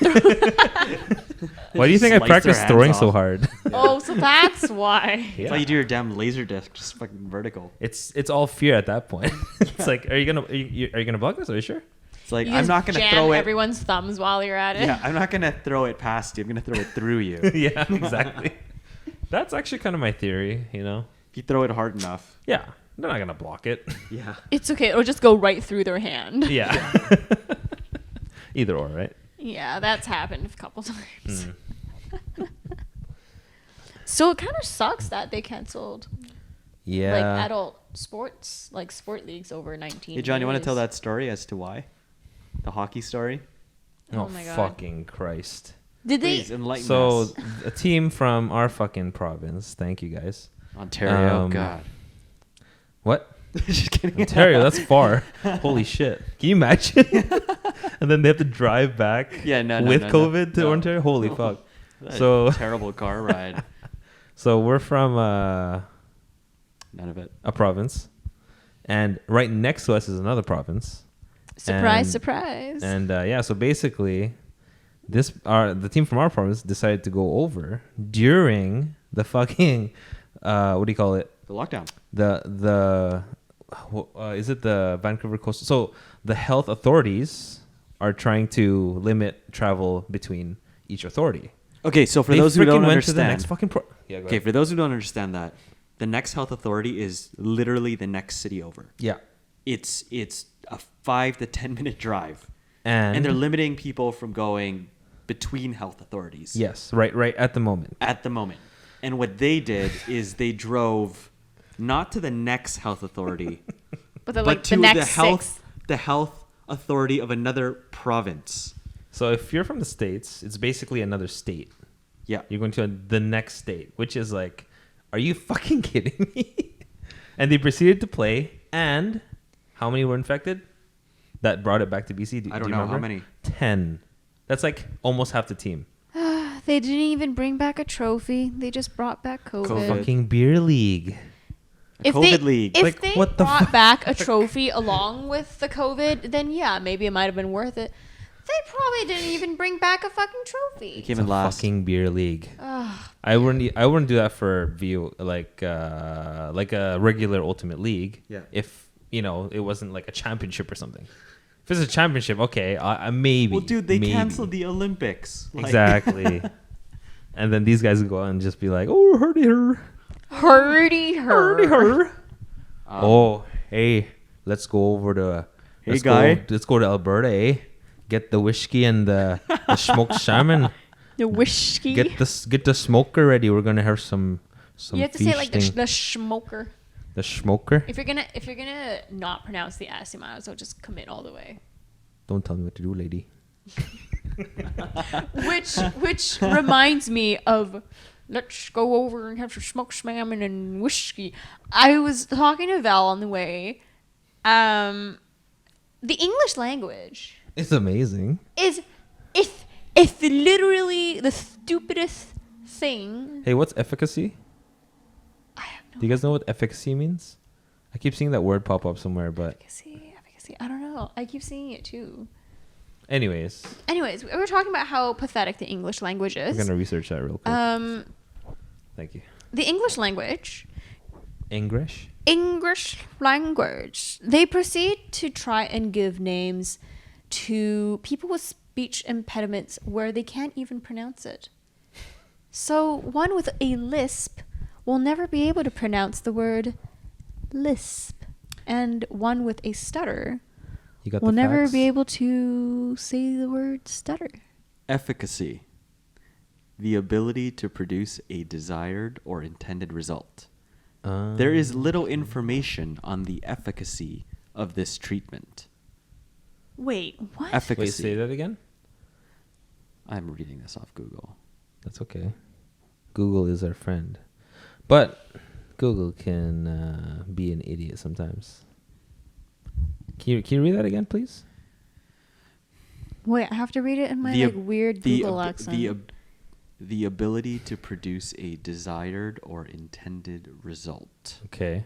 Why do you think I Slice their practice hands throwing so off. hard? Oh, so that's why. Yeah. It's like you do your damn laser disc, just fucking vertical. It's all fear at that point. It's like, are you gonna block this? Are you sure? It's like You I'm just not gonna jam throw it. everyone's thumbs while you're at it. Yeah, I'm not gonna throw it past you. I'm gonna throw it through you. If Yeah, exactly. That's actually kind of my theory. You know? you throw it hard enough. Yeah, they're not gonna block it. Yeah. It's okay. It'll just go right through their hand. Yeah. Either or, right? Yeah, that's happened a couple times. Mm. So it kind of sucks that they canceled Yeah. like adult sports, like sport leagues over 19. Hey, John, you want to years. tell that story as to why? The hockey story? Oh, Oh my God. fucking Christ. Did they? Please enlighten So us. a team from our fucking province, thank you guys, Ontario, God. What? Just kidding. Ontario, that's far. Holy shit. Can you imagine? And then they have to drive back Yeah, no, with no, no, COVID to no. Ontario? Holy fuck. That's So- a terrible car ride. So we're from None of it. a province. And right next to us is another province. Surprise, And- surprise. And yeah, so basically, the team from our province decided to go over during the fucking what do you call it? The lockdown. Is it the Vancouver coastal? So the health authorities are trying to limit travel between each authority. Okay, so for They those who don't freaking went to the understand, next fucking yeah, go okay, ahead. for those who don't understand that, the next health authority is literally the next city over. Yeah, It's a 5 to 10 minute drive, and and they're limiting people from going between health authorities. yes, right at the moment. At the moment, and what they did is they drove not to the next health authority, but the, but like to the next the health authority of another province. So if you're from the States, it's basically another state. Yeah. You're going to the next state, which is like, are you fucking kidding me? And they proceeded to play, and how many were infected? That brought it back to BC. I don't you know. remember? How many? 10. That's like almost half the team. They didn't even bring back a trophy. They just brought back COVID. COVID. Fucking beer league. A COVID league. If Like, they what the brought fuck? back a trophy along with the COVID, then yeah, maybe it might have been worth it. They probably didn't even bring back a fucking It trophy. came It's in a last. fucking beer league. Ugh. I wouldn't do that for view like a regular Ultimate League. Yeah. If it wasn't like a championship or something. If it's a championship, okay, maybe. Well, dude, they maybe. canceled the Olympics. Like- Exactly. And then these guys go out and just be like, "Oh, hurdy her, Hurdy hurdy her. her." Oh, hey, let's go over to. Hey, let's guy. let's go to Alberta, eh? Get the whiskey and the smoked salmon. The whiskey. Get the smoker ready. We're gonna have some. You have to say it like feasting. the smoker. The smoker. If you're gonna not pronounce the S, you might as well just commit all the way. Don't tell me what to do, lady. Which reminds me of, let's go over and have some smoked salmon and whiskey. I was talking to Val on the way. The English language It's amazing. is it's literally the stupidest thing. Hey, what's efficacy? I have no Do you guys know what efficacy means? I keep seeing that word pop up somewhere, but efficacy. I don't know. I keep seeing it too. anyways, Anyways, we were talking about how pathetic the English language I'm is. gonna research that real quick. Thank you. The English language. English. English language. They proceed to try and give names to people with speech impediments where they can't even pronounce it. So one with a lisp will never be able to pronounce the word lisp, and one with a stutter You got will the never facts? be able to say the word stutter. Efficacy. The ability to produce a desired or intended result. There is little information on the efficacy of this treatment. Wait, what? Efficacy. Wait, say that again. I'm reading this off Google. That's okay. Google is our friend, but Google can be an idiot sometimes. Can you read that again, please? Wait, I have to read it in my The like ab- weird the Google ab- accent. the ability to produce a desired or intended result. Okay.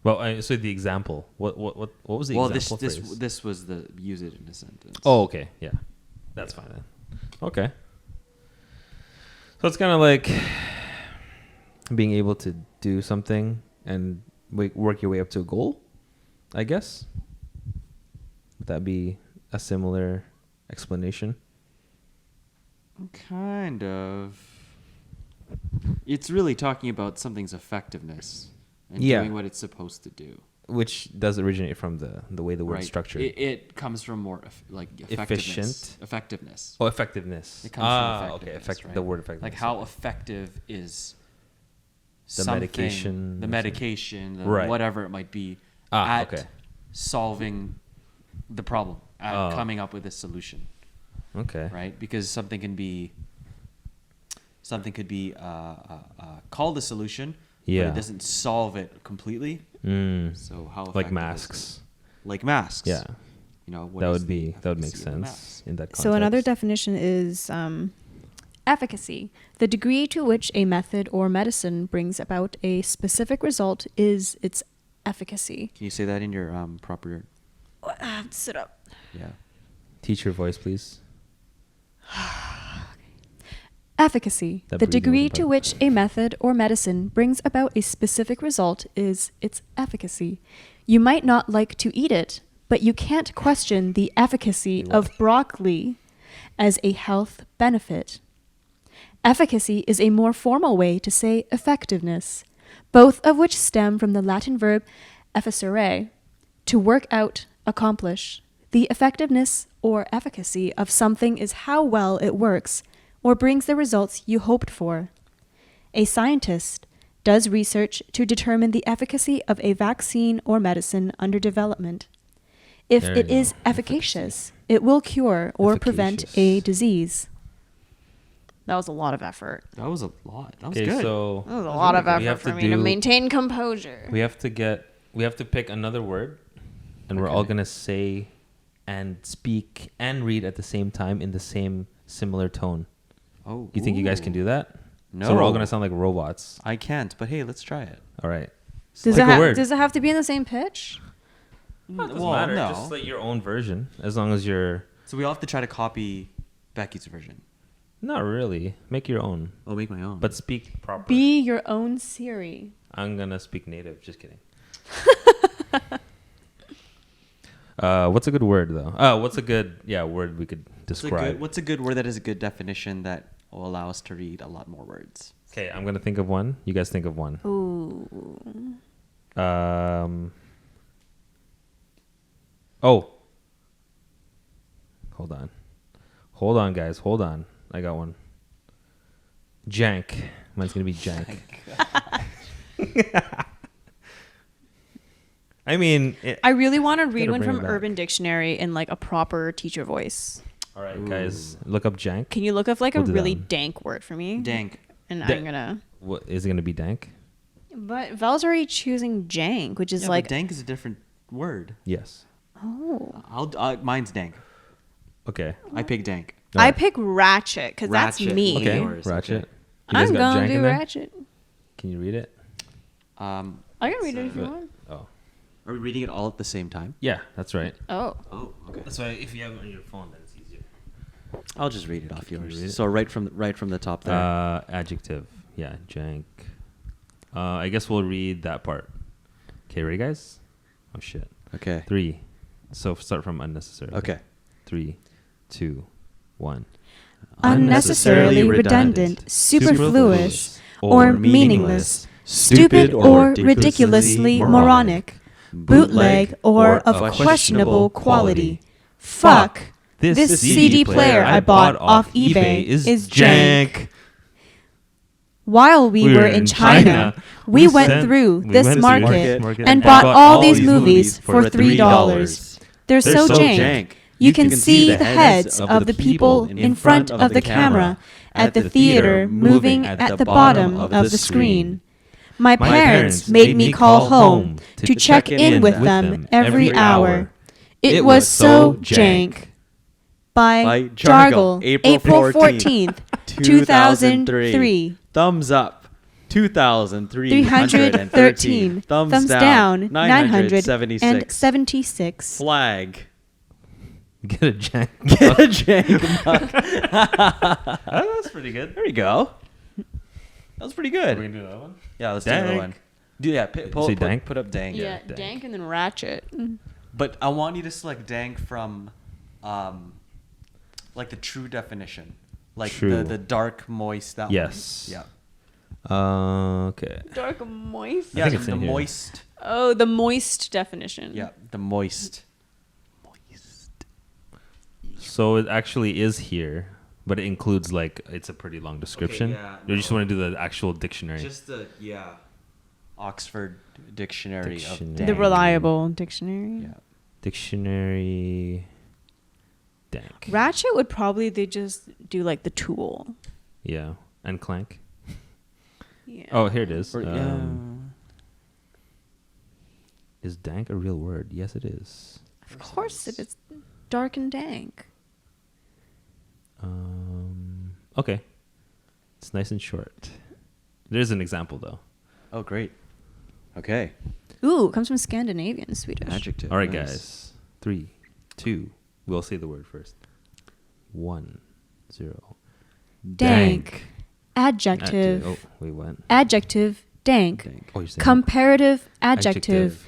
Well, so the example. What was the example phrase? This was the use it in a sentence. Oh, okay. Yeah. That's fine then. Okay. So it's kind of like being able to do something and work your way up to a goal, I guess. Would that be a similar explanation? Kind of. It's really talking about something's effectiveness and Yeah. doing what it's supposed to do. Which does originate from the way the word's structured. It comes from more effectiveness. Efficient. Effectiveness. Oh, effectiveness. It comes from effectiveness. Okay, right? the word effectiveness. Like how effective is The something, medication the or medication, the Right. whatever it might be, okay. at solving the problem, at Oh. coming up with a solution, Okay. right? Because something could be called a solution, Yeah. But it doesn't solve it completely. So how Like effective is masks. it? Like masks. Yeah. You know, what That is would the make efficacy of a sense mask? in that context. So another definition is efficacy. The degree to which a method or medicine brings about a specific result is its efficacy. Can you say that in your proper? Sit up. Yeah. Teach your voice, please. Efficacy. That The breathing degree wasn't to part. which a method or medicine brings about a specific result is its efficacy. You might not like to eat it, but you can't question the efficacy of broccoli as a health benefit. Efficacy is a more formal way to say effectiveness, both of which stem from the Latin verb efficere, to work out, accomplish. The effectiveness or efficacy of something is how well it works or brings the results you hoped for. A scientist does research to determine the efficacy of a vaccine or medicine under development. If There you it is go. efficacious, it will cure or prevent a Efficacious. disease. That was a lot of effort. That was a lot. That was Okay, good. so That was a lot of We have effort for to me to do- maintain composure. we have to pick another word, and we're all Okay. gonna say and speak and read at the same time in the same similar tone. Oh. You think you guys can do that? No. So we're all gonna sound like robots. I can't. But hey, let's try it. All right. Does Pick it, a word. does it have to be in the same pitch? Well, it doesn't Well, matter. no. Just like your own version, as long as you're So we all have to try to copy Becky's version. not really. Make your own, I'll make my own. but speak proper. Be your own Siri. I'm gonna speak native. Just kidding. What's a good word though? What's a good word we could describe? What's a good word that is a good definition that will allow us to read a lot more words? Okay, I'm gonna think of one. You guys think of one. Ooh. Oh. Hold on, guys. Hold on. I got one. Jank. Mine's gonna be jank. I mean, I really want to read Gotta one bring from it back. Urban Dictionary in like a proper teacher voice. all right, guys. Look up jank. Can you look up like We'll a do that really one. dank word for me? Dank. And Da- I'm gonna. What is it gonna be? Dank. But Val's already choosing jank, which is Yeah, like. but dank is a different word. Yes. Oh. Mine's dank. Okay. I pick dank. All I right. pick ratchet because that's Ratchet. me. Okay. Yours, Ratchet. okay. You guys I'm got gonna jank in do there? ratchet. Can you read it? I can read it if you want. Oh. Are we reading it all at the same time? Yeah, that's right. Oh. Oh, okay. That's why if you have it on your phone, then it's easier. I'll just read it off you yours. read it? So right from the top there. Adjective. Yeah, jank. I guess we'll read that part. Okay, ready, guys? Oh shit. Okay. 3. So start from unnecessary. Okay. 3, 2, 1. Unnecessarily redundant, superfluous, or meaningless, stupid or ridiculously moronic, bootleg or of questionable quality. Fuck. This CD player I bought off eBay is jank. While we were in China, we went through this market and bought all these movies for $3. They're so jank. You can see the heads of the people in front of the camera at the theater moving at the bottom of the screen. My parents made me call home to check in with them every hour. It was so jank. By Jargle, April 14th, 2003. Thumbs up. 313. Thumbs down, 976. Flag. Get a jank. Get a jank mug. That's pretty good. There you go. That was pretty good. We're gonna do that one. Yeah, let's do another Dank. one. Do Say dank? put up dank. Yeah, dank. dank and then ratchet. But I want you to select dank from, like the true definition, like True. the dark, moist. That Yes. one. Okay. Dark moist? Yeah. think Yeah. it's The in here. moist. Oh, the moist definition. Yeah. The moist. So it actually is here, but it includes like it's a pretty long description. yeah, You just no. want to do the actual dictionary. Just the Oxford Dictionary of Dictionary. dank. The reliable dictionary. Yeah. Dictionary. Dank. Ratchet would probably they just do like the tool. Yeah. And clank. Yeah. Oh, here it is. Or, Is dank a real word? Yes, it is. Of course it is. Dark and dank. Okay. It's nice and short. There's an example, though. Oh, great. Okay. Ooh, it comes from Scandinavian Swedish. Adjective. All right, nice. guys. 3, 2. We'll say the word first. 1, 0. Dank. Adjective. Oh, wait, what? Adjective. Dank. Dank. Oh, you're saying Comparative adjective.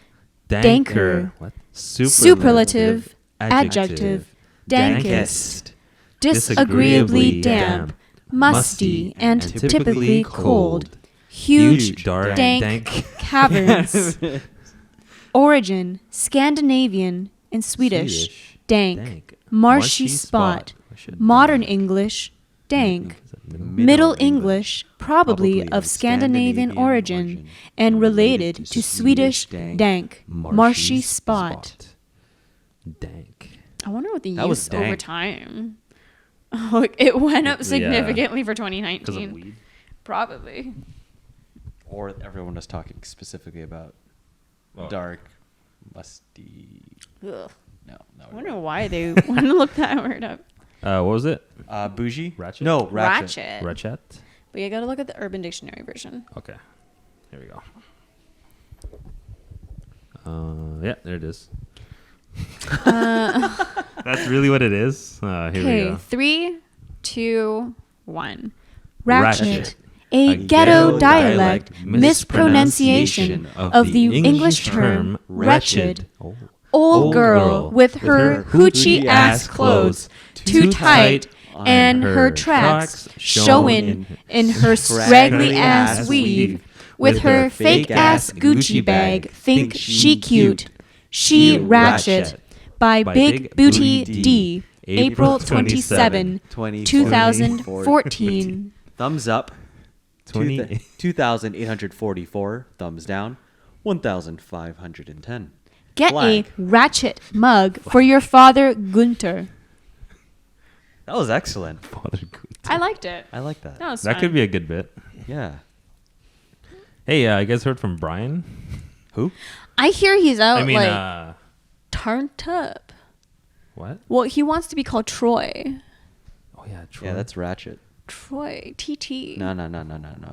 Danker. Danker. What? Superlative. Adjective. Dankest. Disagreeably damp. Musty and typically cold. Huge, dark, dank caverns. Origin, Scandinavian and Swedish. Dank. Marshy spot. Modern English, dank. Middle English, probably of Scandinavian origin and related to Swedish dank. Marshy spot. Dank. I wonder what the That was use over dank. time. Oh, it went up Yeah. significantly for Because of 2019. weed. Probably. Or everyone was talking specifically about Oh. dark, musty. Ugh. No, I wonder why they want to look that word up. What was it? Bougie? Ratchet? No, ratchet. Ratchet. Ratchet? But you gotta look at the Urban Dictionary version. Okay. Here we go. Yeah, there it is. That's really what it is. Here we Okay, go. 3, 2, 1. Ratchet. Ratchet. A ghetto dialect mispronunciation mispronunciation of the English term wretched. Oh. Old girl with her hoochie ass clothes too tight and her tracks showing in her scraggly ass weave with her fake ass Gucci bag think she cute. She ratchet by Big Booty D. April 27, 2014. Thumbs up. 20. 2,844. Thumbs down. 1,510. Get Blank. a ratchet mug for your father Gunter. That was excellent. I liked it. I like that. That was That fun. could be a good bit. Yeah. Hey, you guys heard from Brian? Who? I hear he's out I mean, like turned up. what? Well, he wants to be called Troy. Oh, yeah, Troy. Yeah, that's ratchet. Troy. TT. No.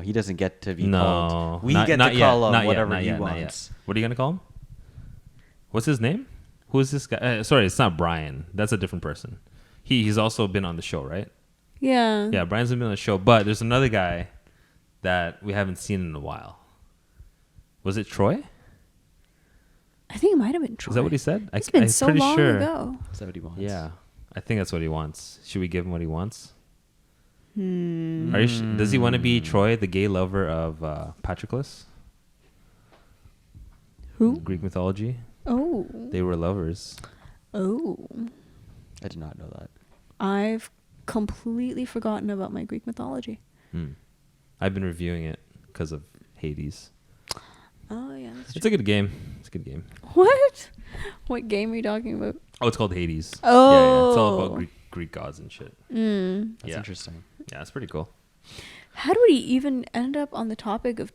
He doesn't get to be No. called. We not- get not to yet, call him not yet, whatever not he yet, not yet. wants. What are you going to call him? What's his name? Who is this guy? Sorry, it's not Brian. That's a different person. He's also been on the show, right? Yeah. Yeah, Brian's been on the show, but there's another guy that we haven't seen in a while. Was it Troy? I think it might have been Troy. Is that what he said? It's been I'm so pretty long sure. ago. Is that what he wants? Yeah, I think that's what he wants. Should we give him what he wants? Hmm. Are you does he want to be Troy, the gay lover of Patroclus? Who? Greek mythology. Oh. They were lovers. Oh. I did not know that. I've completely forgotten about my Greek mythology. I've been reviewing it because of Hades. Oh, yeah. That's It's a good game. It's a good game. What? What game are you talking about? Oh, it's called Hades. Oh. Yeah, it's all about Greek gods and shit. Mm. That's Yeah. interesting. Yeah, it's pretty cool. How do we even end up on the topic of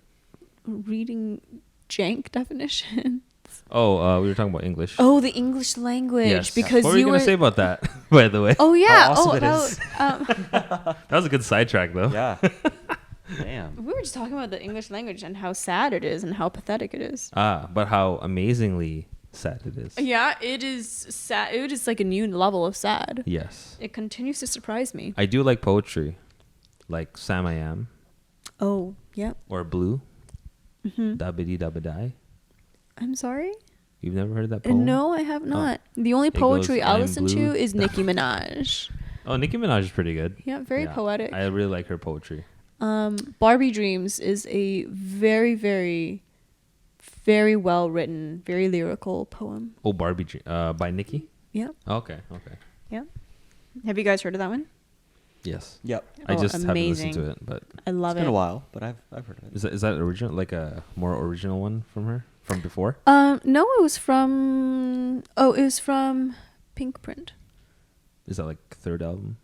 reading jank definitions? Oh, we were talking about English. Oh, the English language. yes. Because what were you going to say about that, by the way? Oh, yeah. How awesome Oh, it about. is. That was a good sidetrack, though. Yeah. Damn. We were just talking about the English language and how sad it is and how pathetic it is. But how amazingly sad it is. Yeah, it is sad. It is like a new level of sad. Yes. It continues to surprise me. I do like poetry, like Sam I Am Oh, yep. or Blue. Mm-hmm. Dabidi dabadai. I'm sorry? You've never heard that poem? No, I have not. The only It poetry goes, I "I'm listen blue." to is Nicki Minaj. Oh, Nicki Minaj is pretty good. Yeah, very poetic. I really like her poetry. Barbie Dreams is a very, very, very well written, very lyrical poem. Oh, Barbie by Nicki? Yeah. Okay. Yeah. Have you guys heard of that one? Yes. Yep. I Oh, just haven't listened amazing. to it, but I love It's been a it. while, but I've heard of it. is that original? Like a more original one from her from before? No, it was from Pink Print. Is that like third album?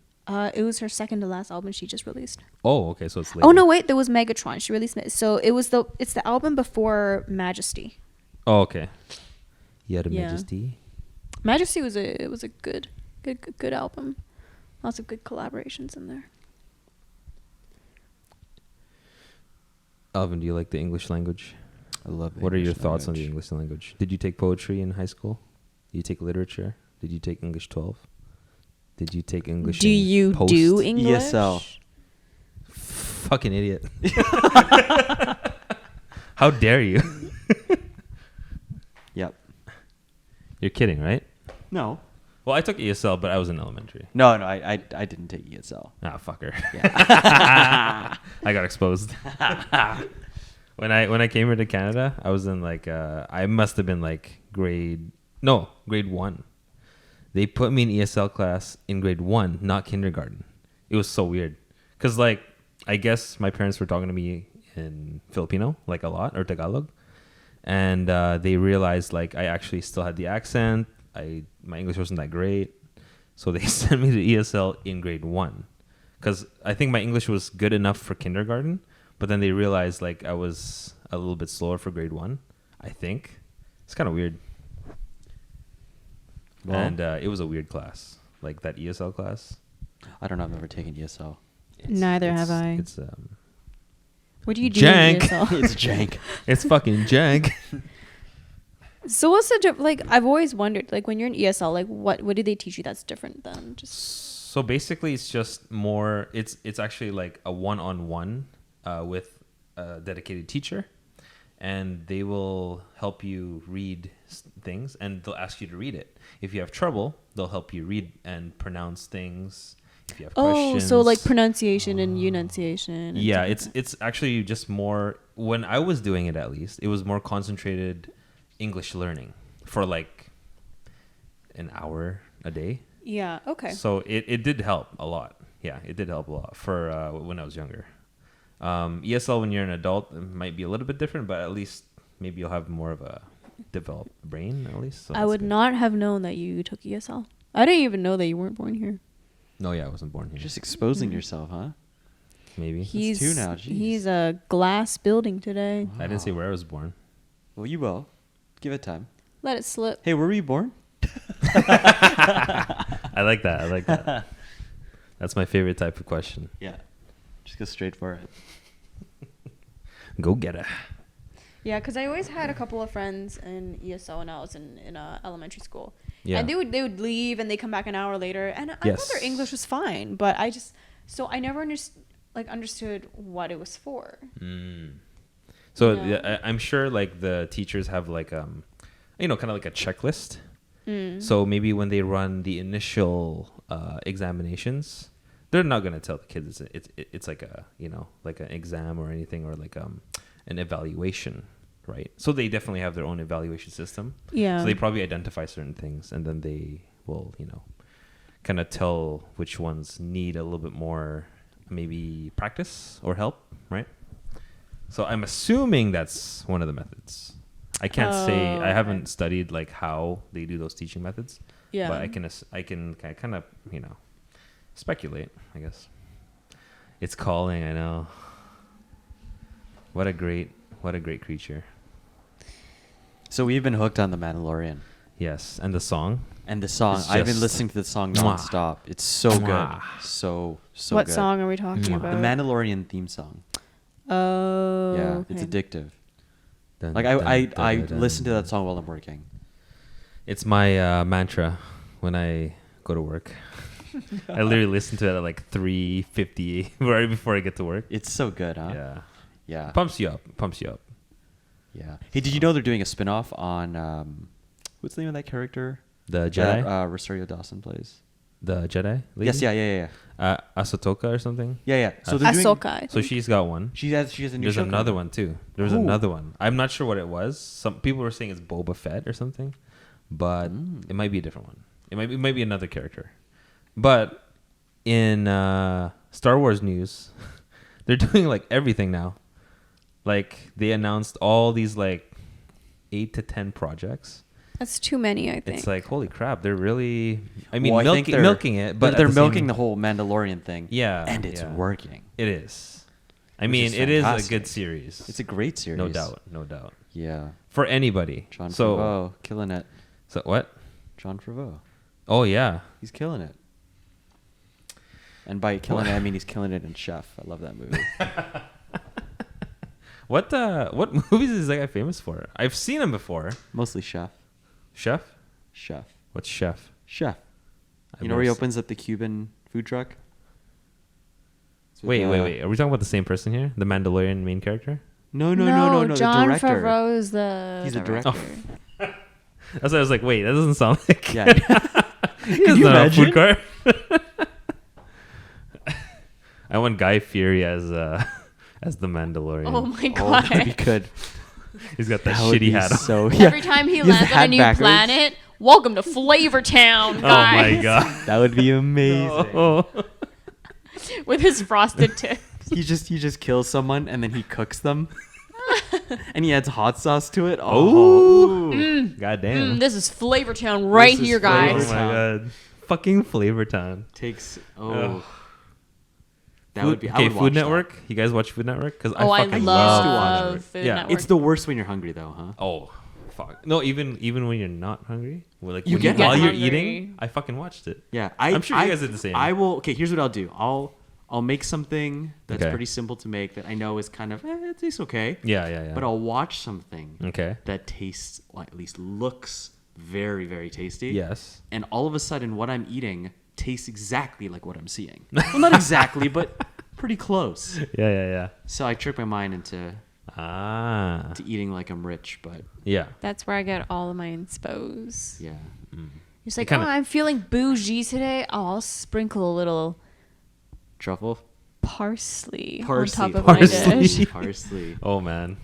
It was her second to last album she just released. Oh, okay, so it's later. Oh no, wait, there was Megatron. She released so it's the album before Majesty. Oh, okay. Yeah, the Yeah. Majesty. Majesty was a good album. Lots of good collaborations in there. Alvin, do you like the English language? I love What are your English thoughts on the language. English language? Did you take poetry in high school? Did you take literature? Did you take English 12? Did you take English Do in you post? do English? ESL. Fucking idiot. How dare you? Yep. You're kidding, right? No. Well, I took ESL, but I was in elementary. No, I didn't take ESL. Ah, fucker. Yeah. I got exposed. When I came here to Canada, I was in like I must have been like grade 1. They put me in ESL class in grade 1, not kindergarten. It was so weird. Cuz like I guess my parents were talking to me in Filipino like a lot, or Tagalog. And they realized like I actually still had the accent. My English wasn't that great. So they sent me to ESL in grade 1. Cuz I think my English was good enough for kindergarten. But then they realized like I was a little bit slower for grade 1, I think. It's kind of weird. Well, And it was a weird class, like that ESL class. I don't know. I've never taken ESL. Neither have I. It's What do you do jank. in ESL? It's jank. it's fucking jank. So what's the like? I've always wondered, like when you're in ESL, like what do they teach you that's different than just? So basically, it's just more. It's actually like a one-on-one with a dedicated teacher, and they will help you read things, and they'll ask you to read it. If you have trouble, they'll help you read and pronounce things. If you have questions. So like pronunciation and enunciation. And Yeah, stuff like it's actually just more. When I was doing it, at least, it was more concentrated English learning for like an hour a day. that. Yeah. Okay. So it did help a lot. Yeah, it did help a lot for when I was younger. ESL when you're an adult it might be a little bit different, but at least maybe you'll have more of a developed brain at least. So I would not have known that you took ESL. I didn't even know that you weren't born here. No, yeah, I wasn't born here. You're just exposing yourself, huh? Maybe. He's two now, jeez. he's a glass building today. I didn't say where I was born. Well, you will. Give it time. Let it slip. Hey, where were you born? I like that. I like that. That's my favorite type of question. Yeah. Just go straight for it. Go get it. Yeah, because I always had a couple of friends in ESL when I was in elementary school. Yeah. And they would leave and they come back an hour later, and I thought Yes. their English was fine, but I never understood what it was for. So No. yeah, I'm sure like the teachers have like kind of like a checklist. So maybe when they run the initial examinations, they're not gonna tell the kids it's like a like an exam or anything, or like an evaluation, right? So they definitely have their own evaluation system. Yeah. So they probably identify certain things, and then they will kind of tell which ones need a little bit more maybe practice or help, right? So I'm assuming that's one of the methods. I can't say, I haven't studied like how they do those teaching methods. Yeah. But I can kind of, speculate, I guess. It's calling, I know. What a great creature. So we've been hooked on The Mandalorian. Yes, and the song. And the song, It's I've been just listening to the song mwah. nonstop. It's so Mwah. good. So What good. song are we talking Mwah. about? The Mandalorian theme song. Oh. Yeah, okay. it's addictive. Dun, Like dun, I dun, dun, listen to dun. that song while I'm working. It's my mantra when I go to work. I literally listen to it at like 3:50 right before I get to work. It's so good, huh? Yeah. Yeah. Pumps you up. Yeah. Hey, did you know they're doing a spin-off on what's the name of that character? The Jedi? That, Rosario Dawson plays. The Jedi lady? Yes, yeah. Ahsoka or something? Yeah. So they're doing, Ahsoka. So she's got one. she has a new There's show another coming. one too. There's Ooh. another one. I'm not sure what it was. Some people were saying it's Boba Fett or something, but it might be a different one. It might be another character. But in Star Wars news, they're doing like everything now. Like they announced all these like 8 to 10 projects, That's too many, I think. It's like, holy crap, they're really. I mean, Well, I think milking it, but they're at milking same- the whole Mandalorian thing. Yeah, and it's yeah. working. It is. I Which mean, is it is a fantastic. good series. It's a great series. No doubt, no doubt. Yeah. For anybody. John so, Favreau killing it. So what? John Favreau. Oh yeah. He's killing it. And by killing it, I mean he's killing it in Chef. I love that movie. What movies is that guy famous for? I've seen him before. Mostly Chef. Chef? Chef. What's Chef? Chef. I've You know where he never s- opens up the Cuban food truck? It's with, Wait. Are we talking about the same person here? The Mandalorian main character? No. John the director. Favreau is the He's the director. director. That's why I was like, wait, that doesn't sound like. Yeah. He doesn't you have a food imagine? cart. I want Guy Fieri as the Mandalorian. Oh my Oh, that'd be god. good. He's got that, That would shitty be hat on. so, Every time he has the lands on a hat new backwards. planet, welcome to Flavor Town, Oh guys. my god. That would be amazing. Oh. With his frosted tips. He just kills someone and then he cooks them. And he adds hot sauce to it. Oh. Mm. God damn. This is Flavor Town right This is here, Oh Flavor guys. my Town. god. Fucking Flavor Town. Takes Ugh. that would be. I Okay, would watch Food that. Network. You guys watch Food Network? Because Oh, I fucking love it. Food Yeah. Network. It's the worst when you're hungry, though, huh? Oh, fuck. No, even when you're not hungry, well, like You when get while you're hungry. eating, I fucking watched it. Yeah, I'm sure you guys did the same. I will. Okay, here's what I'll do. I'll make something that's Okay. pretty simple to make that I know is kind of it tastes okay. Yeah. But I'll watch something Okay. that tastes, or at least looks very, very tasty. Yes. And all of a sudden, what I'm eating tastes exactly like what I'm seeing. Well, not exactly, but pretty close. Yeah. So I trick my mind into Ah. eating like I'm rich, but Yeah. That's where I get all of my inspos. yeah. It's like, kinda- oh, I'm feeling bougie today. Oh, I'll sprinkle a little Truffle? parsley, Parsley. on top of Parsley. my dish. Parsley. Oh man.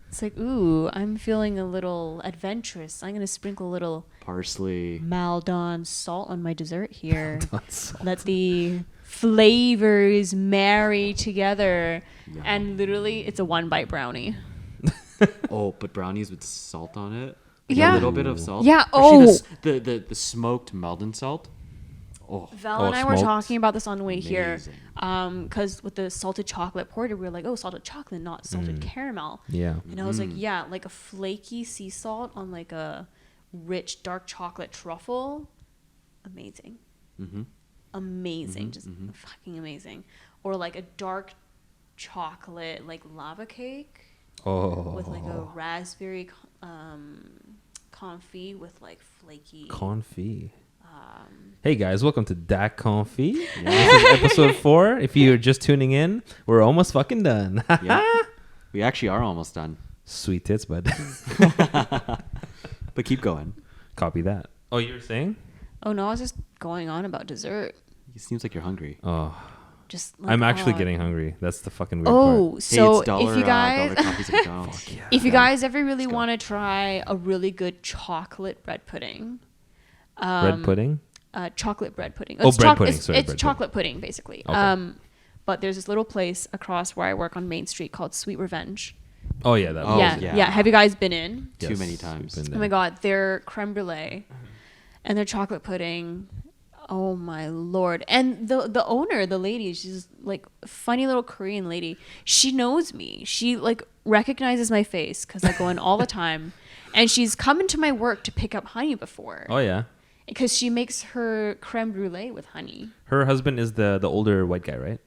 It's like, ooh, I'm feeling a little adventurous. I'm gonna sprinkle a little Parsley. Maldon salt on my dessert here. That's Let the flavors marry together, Yum. and literally, it's a one bite brownie. Oh, but brownies with salt on it? Like Yeah. A little bit of salt? Yeah, Actually, the smoked Meldon salt? Oh. Val Oh, and I were smoked? talking about this on the way here, Amazing. because with the salted chocolate porter, we were like, oh, salted chocolate, not salted caramel. yeah. And I was like, yeah, like a flaky sea salt on like a rich dark chocolate truffle, amazing, Mm-hmm. amazing, just fucking amazing. Or like a dark chocolate like lava cake Oh. with like a raspberry confit with like flaky. Confit. Hey guys, welcome to DacK ConFit. This is episode 4. If you're just tuning in, we're almost fucking done. Yeah. We actually are almost done. Sweet tits, bud. But keep going. Copy that. Oh, you were saying? Oh no, I was just going on about dessert. It seems like you're hungry. Oh, Just like, I'm actually oh, getting hungry. That's the fucking weird Oh, part. so hey, it's if you guys, dollar coffees at McDonald's. if you guys ever really Let's go. want to try a really good chocolate bread pudding, Bread pudding? chocolate bread pudding. Oh, bread pudding. It's, Sorry, it's bread chocolate pudding basically. Okay. But there's this little place across where I work on Main Street called Sweet Revenge. Oh, yeah. That Oh, was yeah. Have you guys been in? Too Yes, many times. we've been Oh my there. god, their creme brulee and their chocolate pudding. Oh my lord. And the owner, the lady, she's like a funny little Korean lady. She knows me. She like recognizes my face because I go in all the time. And she's come into my work to pick up honey before. Oh, yeah. Because she makes her creme brulee with honey. Her husband is the older white guy, right?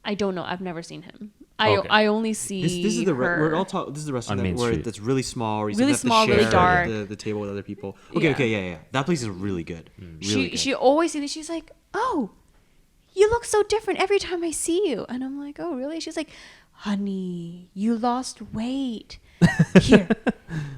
I don't know. I've never seen him. Okay. I only see This is the her. we're all talk. This is the restaurant On Main where Street. that's really small. Where you Really have to small, really share dark. The table with other people. Okay, Yeah. yeah. That place is really good. Really good. She always sees me. She's like, oh, you look so different every time I see you. And I'm like, oh, really? She's like, honey, you lost weight. Here,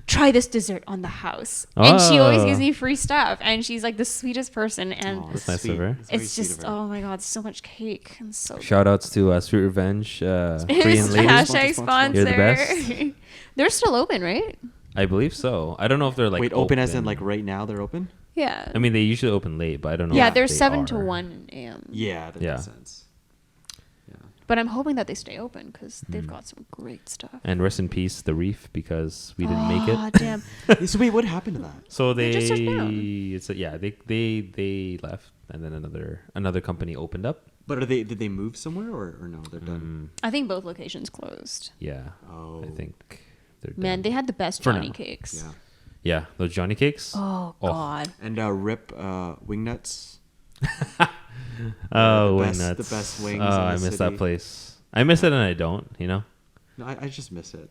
try this dessert on the house. And she always Oh. gives me free stuff. And she's like the sweetest person. And Aw, That's nice of her. That's very it's sweet just, of her. oh my God, so much cake. And so Shout outs to Sweet Revenge, Korean ladies. Hashtag Sponsor. You're the sponsor. They're still open, right? I believe so. I don't know if they're like Wait, open as in like right now they're open? Yeah. I mean, they usually open late, but I don't know. yeah, if they're they 7 to are. 1 a.m. Yeah, that Yeah. makes sense. Yeah. But I'm hoping that they stay open because they've Mm. got some great stuff. And rest in peace, the Reef, because we didn't make Ah, it. damn. So wait, what happened to that? So They they, just shut down. it's a, yeah, they left, and then another company opened up. But did they move somewhere or no? They're done. I think both locations closed. Yeah, Oh. I think they're Man, done. they had the best For Johnny now. cakes. Yeah. Yeah, those Johnny cakes. Oh, God. And Rip Wingnuts. Oh, the wing best- nuts. the best wings Oh, in the I miss that city. place. I miss it and I don't. You know, No, I just miss it.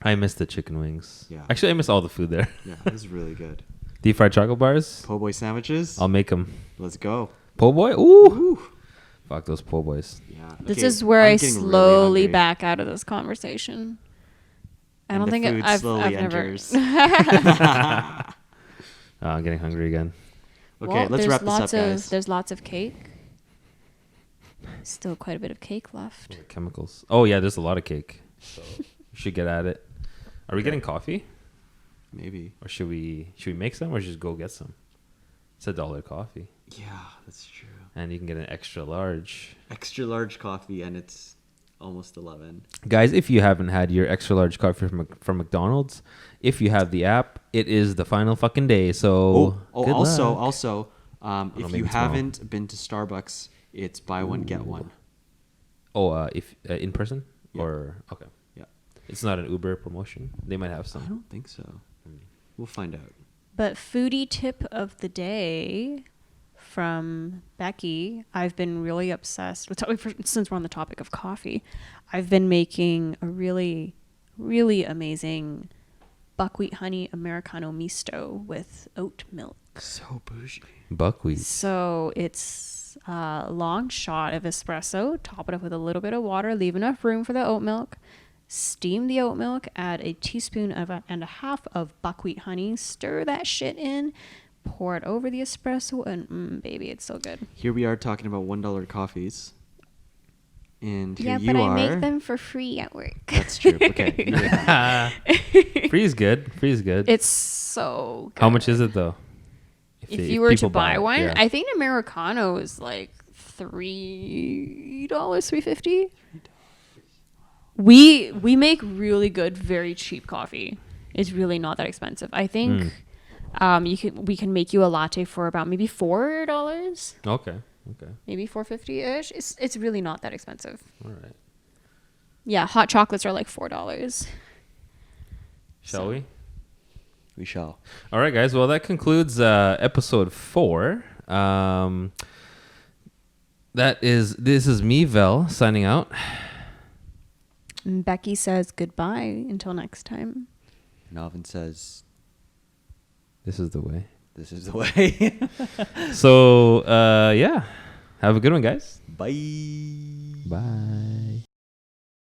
I miss the chicken wings. Yeah. Actually, I miss all the food there. Yeah, it was really good. Deep fried chocolate bars. Po' boy sandwiches. I'll make them. Let's go. Po' boy. Ooh. Woo. Fuck those po' boys. Yeah. This okay, is where I'm I getting really slowly hungry. back out of this conversation. I And don't the think food I've slowly never. enters. I'm getting hungry again. Okay, Well, let's there's wrap this up, lots guys. There's lots of cake. Still quite a bit of cake left. Chemicals. Oh yeah, there's a lot of cake. So we should get at it. Are we getting coffee, Maybe. or should we make some, or just go get some? It's $1 coffee, Yeah, that's true. and you can get an extra large. Extra large coffee, and it's almost 11. Guys, if you haven't had your extra large coffee from McDonald's, if you have the app, it is the final fucking day. So good luck. also, if maybe you tomorrow. haven't been to Starbucks, it's buy one get one. Oh, if in person Yeah. or okay, Yeah. it's not an Uber promotion. They might have I some. don't think so. We'll find out. But foodie tip of the day from Becky. I've been really obsessed with, since we're on the topic of coffee, I've been making a really, really amazing buckwheat honey Americano misto with oat milk. So bougie. Buckwheat. So it's a long shot of espresso, top it up with a little bit of water, leave enough room for the oat milk, steam the oat milk, add a teaspoon and a half of buckwheat honey, stir that shit in, pour it over the espresso, and baby, it's so good. Here we are talking about $1 coffees. And here Yeah, you but are. I make them for free at work. That's true. Okay. Free is good. Free is good. It's so good. How much is it though? If you were to people buy it, one, yeah. I think an Americano is like $3, $3.50. We make really good, very cheap coffee. It's really not that expensive. I think we can make you a latte for about maybe $4, Okay. maybe $4.50 ish. It's really not that expensive. All right. Yeah, hot chocolates are like $4. Shall we? We shall. All right, guys. Well, that concludes episode 4. This is me, Vel, signing out. And Becky says goodbye until next time. Navin says, This is the way. this is the way. So, yeah. Have a good one, guys. Bye. Bye.